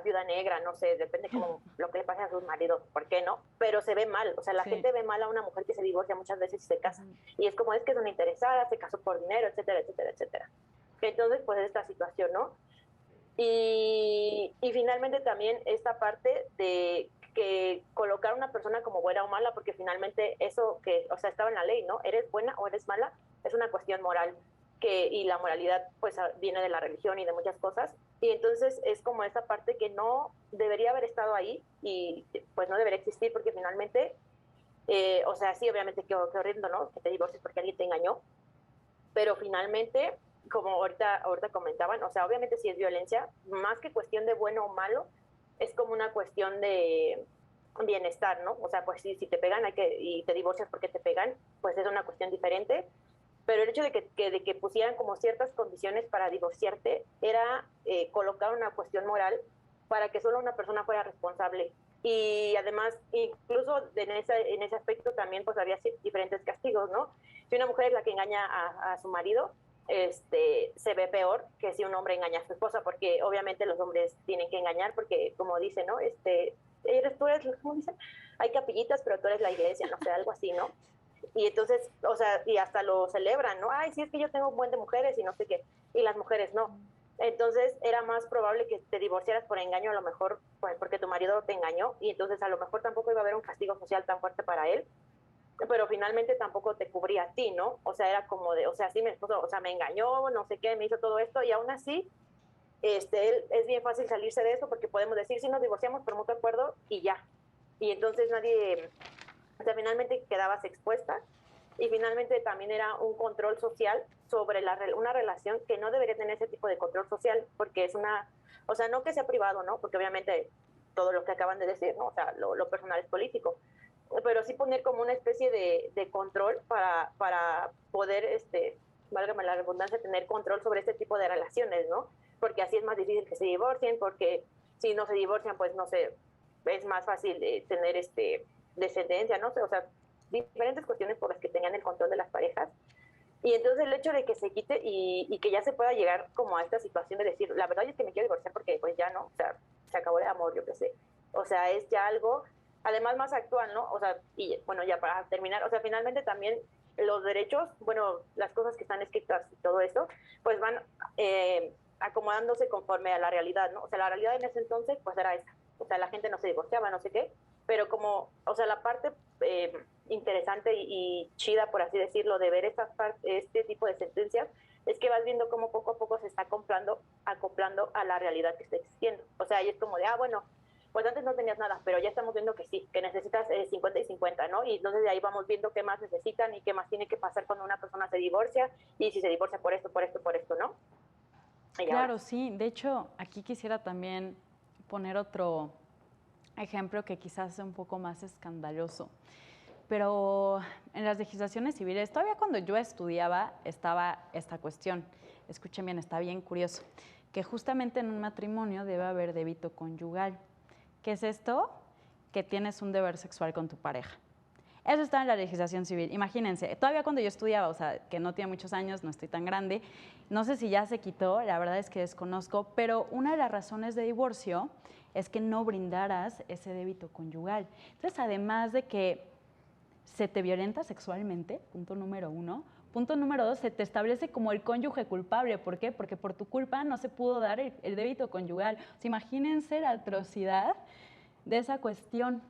S6: viuda negra, no sé, depende como lo que le pase a sus maridos, ¿por qué no? Pero se ve mal, o sea, la gente ve mal a una mujer que se divorcia muchas veces y se casa. Y es como, es que es una interesada, se casó por dinero, etcétera, etcétera, etcétera. Entonces, pues esta situación, ¿no? Y finalmente también esta parte de que colocar a una persona como buena o mala, porque finalmente eso que, o sea, estaba en la ley, ¿no? Eres buena o eres mala, es una cuestión moral, y la moralidad pues viene de la religión y de muchas cosas, y entonces es como esa parte que no debería haber estado ahí y pues no debería existir, porque finalmente, o sea, sí, obviamente qué horrible, ¿no? Que te divorcies porque alguien te engañó, pero finalmente, como ahorita comentaban, o sea, obviamente si es violencia, más que cuestión de bueno o malo, es como una cuestión de bienestar, ¿no? O sea, pues si te pegan y te divorcias porque te pegan, pues es una cuestión diferente, pero el hecho de que pusieran como ciertas condiciones para divorciarte era colocar una cuestión moral para que solo una persona fuera responsable. Y además, incluso en ese aspecto también pues había diferentes castigos, ¿no? Si una mujer es la que engaña a su marido, se ve peor que si un hombre engaña a su esposa, porque obviamente los hombres tienen que engañar, porque como dice, ¿no? Tú eres, ¿cómo dicen? Hay capillitas, pero tú eres la iglesia, no sé, algo así, ¿no? Y entonces, o sea, y hasta lo celebran, ¿no? Ay, sí, es que yo tengo un buen de mujeres y no sé qué, y las mujeres no. Entonces era más probable que te divorciaras por engaño, a lo mejor pues, porque tu marido te engañó, y entonces a lo mejor tampoco iba a haber un castigo social tan fuerte para él, pero finalmente tampoco te cubría a ti, ¿no? O sea, era como de, o sea, sí, mi esposo, o sea, me engañó, no sé qué, me hizo todo esto, y aún así, él, es bien fácil salirse de eso, porque podemos decir, sí, nos divorciamos por mutuo acuerdo, y ya. Y entonces nadie, o sea, finalmente quedabas expuesta, y finalmente también era un control social sobre una relación que no debería tener ese tipo de control social, porque es o sea, no que sea privado, ¿no? Porque obviamente todo lo que acaban de decir, ¿no? O sea, lo personal es político, pero sí poner como una especie de control para poder, válgame la redundancia, tener control sobre este tipo de relaciones, ¿no? Porque así es más difícil que se divorcien, porque si no se divorcian, pues no sé, es más fácil tener descendencia, ¿no? O sea, diferentes cuestiones por las que tengan el control de las parejas. Y entonces el hecho de que se quite y que ya se pueda llegar como a esta situación de decir, la verdad es que me quiero divorciar porque pues ya no, o sea, se acabó el amor, yo qué sé. O sea, es ya algo, además más actual, ¿no? O sea, y bueno, ya para terminar, o sea, finalmente también los derechos, bueno, las cosas que están escritas y todo eso, pues van acomodándose conforme a la realidad, ¿no? O sea, la realidad en ese entonces, pues era esa. O sea, la gente no se divorciaba, no sé qué, pero como, o sea, la parte interesante y chida, por así decirlo, de ver este tipo de sentencias, es que vas viendo cómo poco a poco se está acoplando a la realidad que está existiendo. O sea, y es como de, bueno, pues antes no tenías nada, pero ya estamos viendo que sí, que necesitas 50 y 50, ¿no? Y entonces de ahí vamos viendo qué más necesitan y qué más tiene que pasar cuando una persona se divorcia, y si se divorcia por esto, ¿no? Y
S1: claro,
S6: ahora,
S1: sí. De hecho, aquí quisiera también poner otro ejemplo que quizás es un poco más escandaloso. Pero en las legislaciones civiles, todavía cuando yo estudiaba, estaba esta cuestión. Escuchen bien, está bien curioso. Que justamente en un matrimonio debe haber débito conyugal. ¿Qué es esto? Que tienes un deber sexual con tu pareja. Eso está en la legislación civil. Imagínense, todavía cuando yo estudiaba, o sea, que no tiene muchos años, no estoy tan grande, no sé si ya se quitó, la verdad es que desconozco, pero una de las razones de divorcio es que no brindaras ese débito conyugal. Entonces, además de que se te violenta sexualmente, punto número 1. Punto número 2, se te establece como el cónyuge culpable. ¿Por qué? Porque por tu culpa no se pudo dar el débito conyugal. O sea, imagínense la atrocidad de esa cuestión.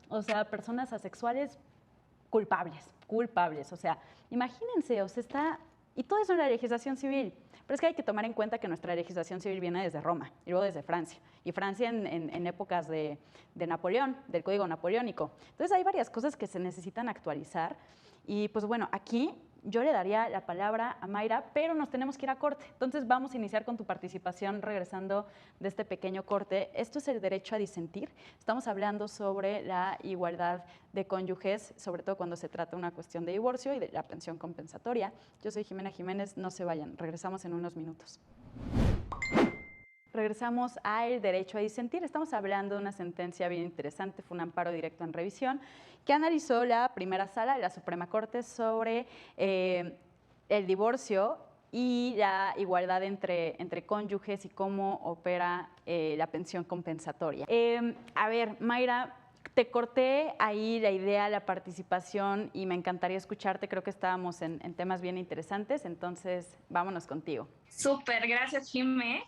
S1: O sea, personas asexuales culpables. O sea, imagínense, o sea, está... Y todo eso en la legislación civil. Pero es que hay que tomar en cuenta que nuestra legislación civil viene desde Roma y luego desde Francia. Y Francia en épocas de Napoleón, del Código Napoleónico. Entonces hay varias cosas que se necesitan actualizar. Y pues bueno, aquí yo le daría la palabra a Mayra, pero nos tenemos que ir a corte. Entonces vamos a iniciar con tu participación regresando de este pequeño corte. Esto es el derecho a disentir. Estamos hablando sobre la igualdad de cónyuges, sobre todo cuando se trata de una cuestión de divorcio y de la pensión compensatoria. Yo soy Jimena Jiménez, no se vayan, regresamos en unos minutos. Regresamos al derecho a disentir. Estamos hablando de una sentencia bien interesante, fue un amparo directo en revisión, que analizó la primera sala de la Suprema Corte sobre el divorcio y la igualdad entre cónyuges y cómo opera la pensión compensatoria. A ver, Mayra, te corté ahí la idea, la participación, y me encantaría escucharte. Creo que estábamos en temas bien interesantes, entonces vámonos contigo.
S7: Súper, gracias, Jimé.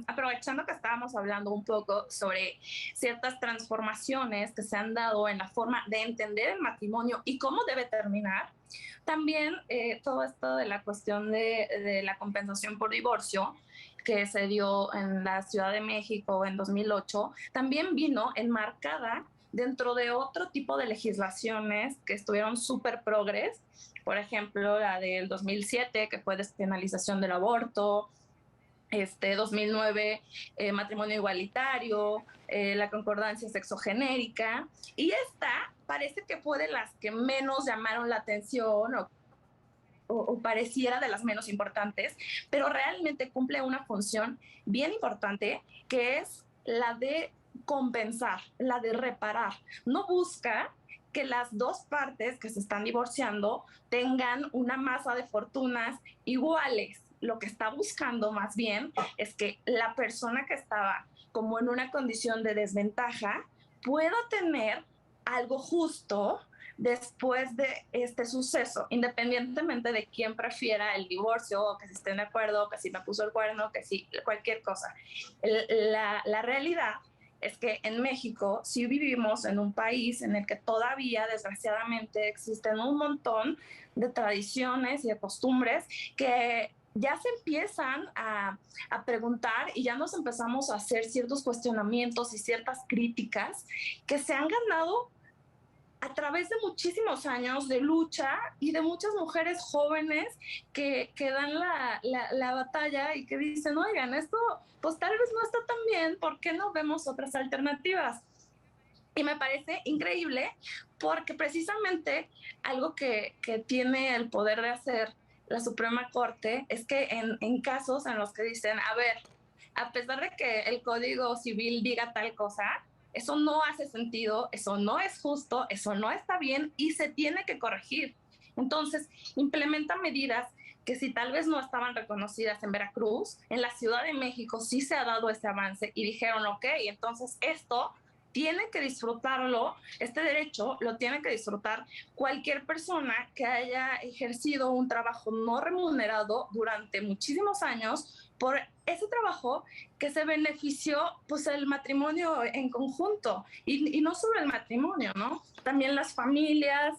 S7: Aprovechando que estábamos hablando un poco sobre ciertas transformaciones que se han dado en la forma de entender el matrimonio y cómo debe terminar, también todo esto de la cuestión de la compensación por divorcio que se dio en la Ciudad de México en 2008, también vino enmarcada dentro de otro tipo de legislaciones que estuvieron súper progres. Por ejemplo, la del 2007, que fue despenalización del aborto, 2009, matrimonio igualitario, la concordancia sexogenérica, y esta parece que fue de las que menos llamaron la atención o pareciera de las menos importantes, pero realmente cumple una función bien importante, que es la de compensar, la de reparar. No busca que las dos partes que se están divorciando tengan una masa de fortunas iguales. Lo que está buscando más bien es que la persona que estaba como en una condición de desventaja pueda tener algo justo después de este suceso, independientemente de quién prefiera el divorcio, o que si estén de acuerdo, que si me puso el cuerno, que si cualquier cosa. La realidad es que en México sí vivimos en un país en el que todavía, desgraciadamente, existen un montón de tradiciones y de costumbres que ya se empiezan a preguntar, y ya nos empezamos a hacer ciertos cuestionamientos y ciertas críticas que se han ganado a través de muchísimos años de lucha y de muchas mujeres jóvenes que dan la batalla y que dicen, oigan, esto pues tal vez no está tan bien, ¿por qué no vemos otras alternativas? Y me parece increíble porque precisamente algo que tiene el poder de hacer la Suprema Corte es que en casos en los que dicen, a ver, a pesar de que el Código Civil diga tal cosa, eso no hace sentido, eso no es justo, eso no está bien y se tiene que corregir. Entonces, implementa medidas que si tal vez no estaban reconocidas en Veracruz, en la Ciudad de México sí se ha dado ese avance y dijeron, ok, entonces esto tiene que disfrutarlo, este derecho lo tiene que disfrutar cualquier persona que haya ejercido un trabajo no remunerado durante muchísimos años por ese trabajo que se benefició pues el matrimonio en conjunto y no solo el matrimonio, ¿no? También las familias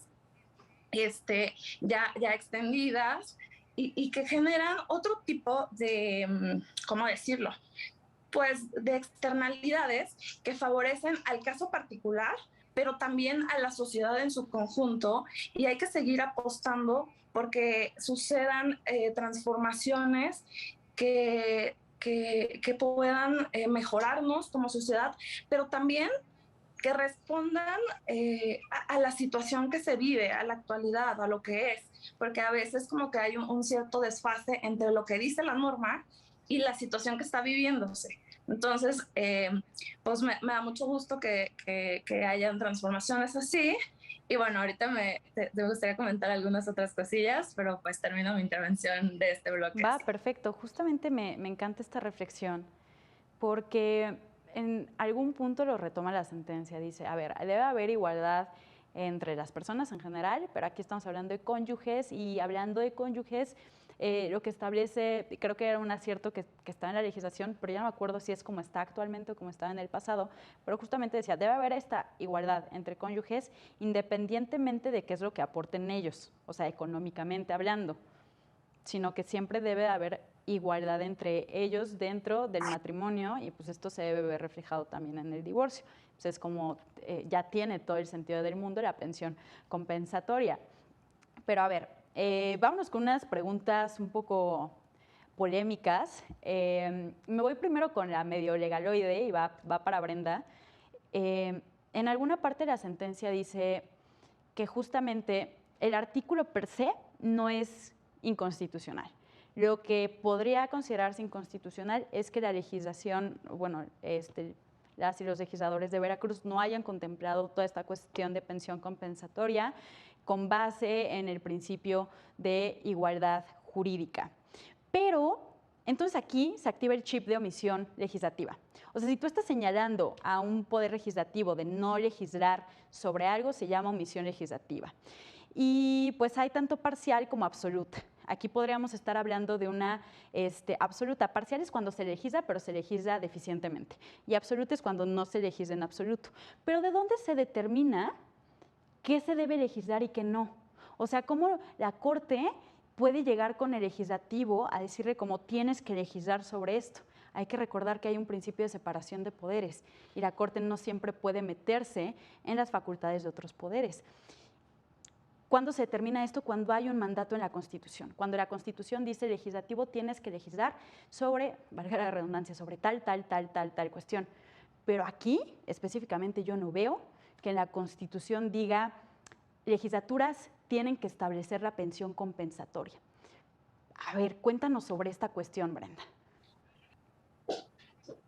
S7: ya extendidas y que generan otro tipo de, ¿cómo decirlo? Pues de externalidades que favorecen al caso particular, pero también a la sociedad en su conjunto, y hay que seguir apostando porque sucedan transformaciones que puedan mejorarnos como sociedad, pero también que respondan a la situación que se vive, a la actualidad, a lo que es, porque a veces como que hay un cierto desfase entre lo que dice la norma y la situación que está viviéndose. Entonces, pues me da mucho gusto que hayan transformaciones así. Y bueno, ahorita te gustaría comentar algunas otras cosillas, pero pues termino mi intervención de este bloque.
S1: Va, perfecto. Justamente me encanta esta reflexión porque en algún punto lo retoma la sentencia. Dice, a ver, debe haber igualdad entre las personas en general, pero aquí estamos hablando de cónyuges y hablando de cónyuges, lo que establece, creo que era un acierto que está en la legislación, pero ya no me acuerdo si es como está actualmente o como estaba en el pasado, pero justamente decía, debe haber esta igualdad entre cónyuges independientemente de qué es lo que aporten ellos, o sea, económicamente hablando, sino que siempre debe haber igualdad entre ellos dentro del matrimonio y pues esto se debe ver reflejado también en el divorcio. Pues es como ya tiene todo el sentido del mundo la pensión compensatoria. Pero a ver, vámonos con unas preguntas un poco polémicas. Me voy primero con la medio legaloide y va para Brenda. En alguna parte de la sentencia dice que justamente el artículo per se no es inconstitucional. Lo que podría considerarse inconstitucional es que la legislación, bueno, las y los legisladores de Veracruz no hayan contemplado toda esta cuestión de pensión compensatoria con base en el principio de igualdad jurídica. Pero entonces aquí se activa el chip de omisión legislativa. O sea, si tú estás señalando a un poder legislativo de no legislar sobre algo, se llama omisión legislativa. Y pues hay tanto parcial como absoluta. Aquí podríamos estar hablando de una absoluta. Parcial es cuando se legisla, pero se legisla deficientemente. Y absoluta es cuando no se legisla en absoluto. Pero ¿de dónde se determina qué se debe legislar y qué no? O sea, ¿cómo la Corte puede llegar con el legislativo a decirle cómo tienes que legislar sobre esto? Hay que recordar que hay un principio de separación de poderes y la Corte no siempre puede meterse en las facultades de otros poderes. ¿Cuándo se determina esto? Cuando hay un mandato en la Constitución. Cuando la Constitución dice legislativo tienes que legislar sobre, valga la redundancia, sobre tal cuestión. Pero aquí, específicamente, yo no veo que en la Constitución diga legislaturas tienen que establecer la pensión compensatoria. A ver, cuéntanos sobre esta cuestión, Brenda.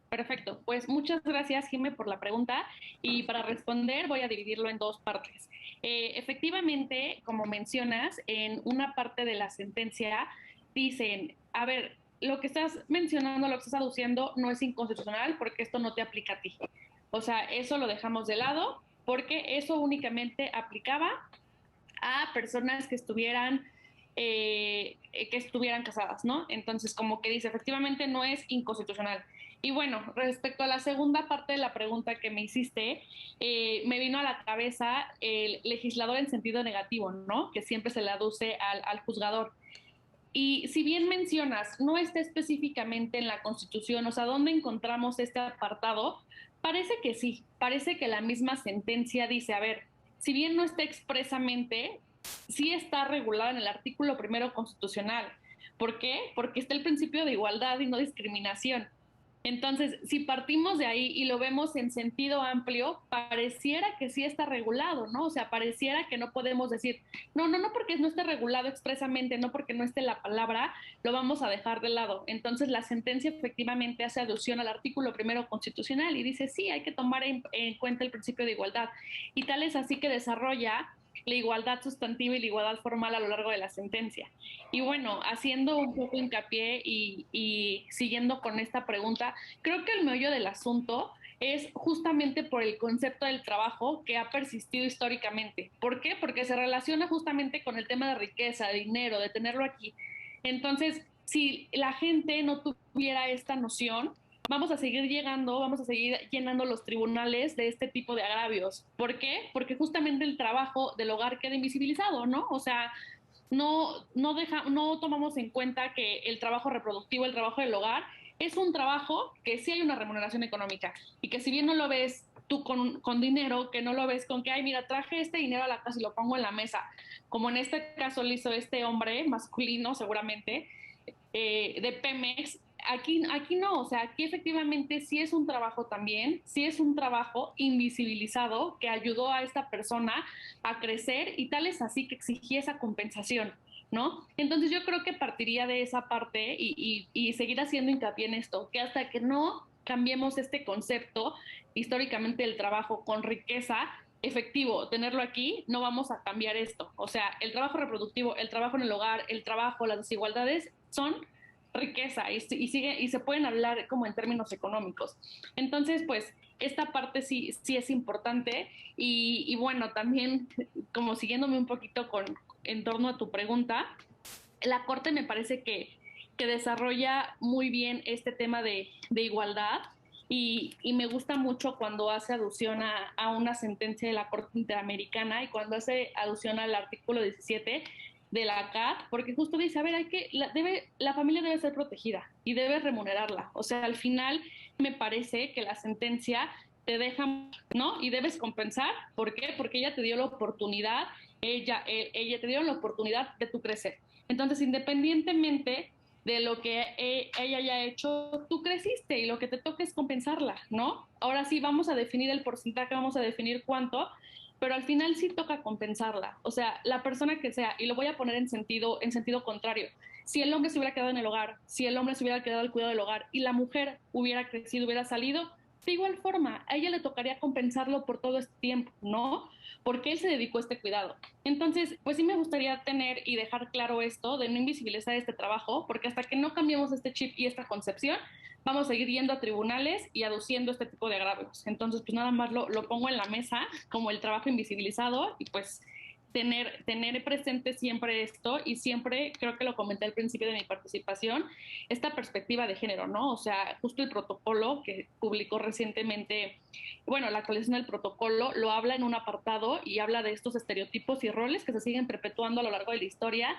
S4: Perfecto, pues muchas gracias, Jimé, por la pregunta, y para responder voy a dividirlo en dos partes. Efectivamente, como mencionas, en una parte de la sentencia dicen, a ver, lo que estás mencionando, lo que estás aduciendo no es inconstitucional porque esto no te aplica a ti. O sea, eso lo dejamos de lado porque eso únicamente aplicaba a personas que estuvieran casadas, ¿no? Entonces, como que dice, efectivamente no es inconstitucional. Y bueno, respecto a la segunda parte de la pregunta que me hiciste, me vino a la cabeza el legislador en sentido negativo, ¿no? Que siempre se le aduce al juzgador. Y si bien mencionas, no está específicamente en la Constitución, o sea, ¿dónde encontramos este apartado? Parece que sí, parece que la misma sentencia dice, a ver, si bien no está expresamente, sí está regulada en el artículo 1 constitucional. ¿Por qué? Porque está el principio de igualdad y no discriminación. Entonces, si partimos de ahí y lo vemos en sentido amplio, pareciera que sí está regulado, ¿no? O sea, pareciera que no podemos decir, no porque no esté regulado expresamente, no porque no esté la palabra, lo vamos a dejar de lado. Entonces, la sentencia efectivamente hace alusión al artículo 1 constitucional y dice, sí, hay que tomar en cuenta el principio de igualdad. Y tal es así que desarrolla la igualdad sustantiva y la igualdad formal a lo largo de la sentencia. Y bueno, haciendo un poco hincapié y siguiendo con esta pregunta, creo que el meollo del asunto es justamente por el concepto del trabajo que ha persistido históricamente. ¿Por qué? Porque se relaciona justamente con el tema de riqueza, de dinero, de tenerlo aquí. Entonces, si la gente no tuviera esta noción, vamos a seguir llenando los tribunales de este tipo de agravios. ¿Por qué? Porque justamente el trabajo del hogar queda invisibilizado, ¿no? O sea, no tomamos en cuenta que el trabajo reproductivo, el trabajo del hogar, es un trabajo que sí hay una remuneración económica y que si bien no lo ves tú con dinero, que no lo ves con que, ay, mira, traje este dinero a la casa y lo pongo en la mesa, como en este caso lo hizo este hombre masculino seguramente, de Pemex. Aquí no, o sea, aquí efectivamente sí es un trabajo también, sí es un trabajo invisibilizado que ayudó a esta persona a crecer y tal es así que exigía esa compensación, ¿no? Entonces yo creo que partiría de esa parte y seguir haciendo hincapié en esto, que hasta que no cambiemos este concepto históricamente del trabajo con riqueza, efectivo, tenerlo aquí, no vamos a cambiar esto. O sea, el trabajo reproductivo, el trabajo en el hogar, el trabajo, las desigualdades son riqueza y se pueden hablar como en términos económicos. Entonces, pues, esta parte sí es importante y bueno, también como siguiéndome un poquito en torno a tu pregunta, la Corte me parece que desarrolla muy bien este tema de igualdad y me gusta mucho cuando hace alusión a una sentencia de la Corte Interamericana y cuando hace alusión al artículo 17 de la CAT, porque justo dice, a ver, la familia debe ser protegida y debe remunerarla. O sea, al final me parece que la sentencia te deja, ¿no? Y debes compensar. ¿Por qué? Porque ella te dio la oportunidad, ella te dio la oportunidad de tu crecer. Entonces, independientemente de lo que ella haya hecho, tú creciste y lo que te toca es compensarla, ¿no? Ahora sí, vamos a definir el porcentaje, vamos a definir cuánto, pero al final sí toca compensarla. O sea, la persona que sea, y lo voy a poner en sentido contrario, si el hombre se hubiera quedado en el hogar, si el hombre se hubiera quedado al cuidado del hogar y la mujer hubiera crecido, hubiera salido, de igual forma, a ella le tocaría compensarlo por todo este tiempo, ¿no? Porque él se dedicó a este cuidado. Entonces, pues sí me gustaría tener y dejar claro esto de no invisibilizar este trabajo, porque hasta que no cambiemos este chip y esta concepción, vamos a seguir yendo a tribunales y aduciendo este tipo de agravios. Entonces, pues nada más lo pongo en la mesa como el trabajo invisibilizado y pues tener presente siempre esto y siempre, creo que lo comenté al principio de mi participación, esta perspectiva de género, ¿no? O sea, justo el protocolo que publicó recientemente, bueno, la actualización del protocolo lo habla en un apartado y habla de estos estereotipos y roles que se siguen perpetuando a lo largo de la historia.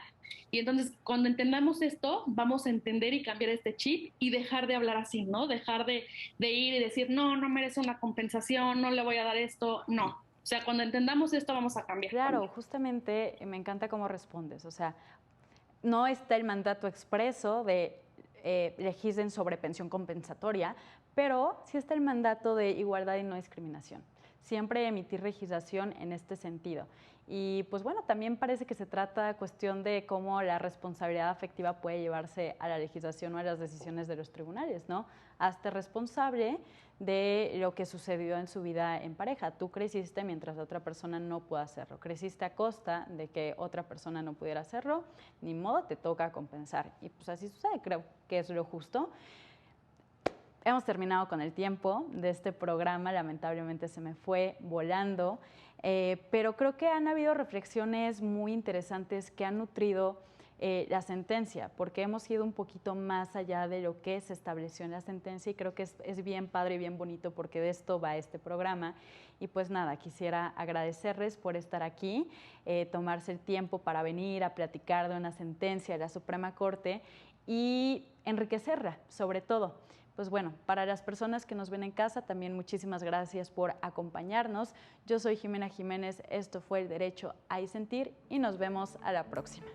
S4: Y entonces, cuando entendamos esto, vamos a entender y cambiar este chip y dejar de hablar así, ¿no? Dejar de ir y decir, no merece una compensación, no le voy a dar esto, no. O sea, cuando entendamos esto vamos a cambiar.
S1: Claro, justamente me encanta cómo respondes. O sea, no está el mandato expreso de legislen sobre pensión compensatoria, pero sí está el mandato de igualdad y no discriminación. Siempre emitir legislación en este sentido. Y pues bueno, también parece que se trata cuestión de cómo la responsabilidad afectiva puede llevarse a la legislación o a las decisiones de los tribunales, ¿no? Hazte responsable de lo que sucedió en su vida en pareja. Tú creciste mientras la otra persona no pudo hacerlo. Creciste a costa de que otra persona no pudiera hacerlo. Ni modo, te toca compensar. Y pues así sucede, creo que es lo justo. Hemos terminado con el tiempo de este programa, lamentablemente se me fue volando, pero creo que han habido reflexiones muy interesantes que han nutrido la sentencia, porque hemos ido un poquito más allá de lo que se estableció en la sentencia y creo que es bien padre y bien bonito porque de esto va este programa. Y pues nada, quisiera agradecerles por estar aquí, tomarse el tiempo para venir a platicar de una sentencia de la Suprema Corte y enriquecerla, sobre todo. Pues bueno, para las personas que nos ven en casa, también muchísimas gracias por acompañarnos. Yo soy Jimena Jiménez, esto fue El Derecho a Disentir y nos vemos a la próxima.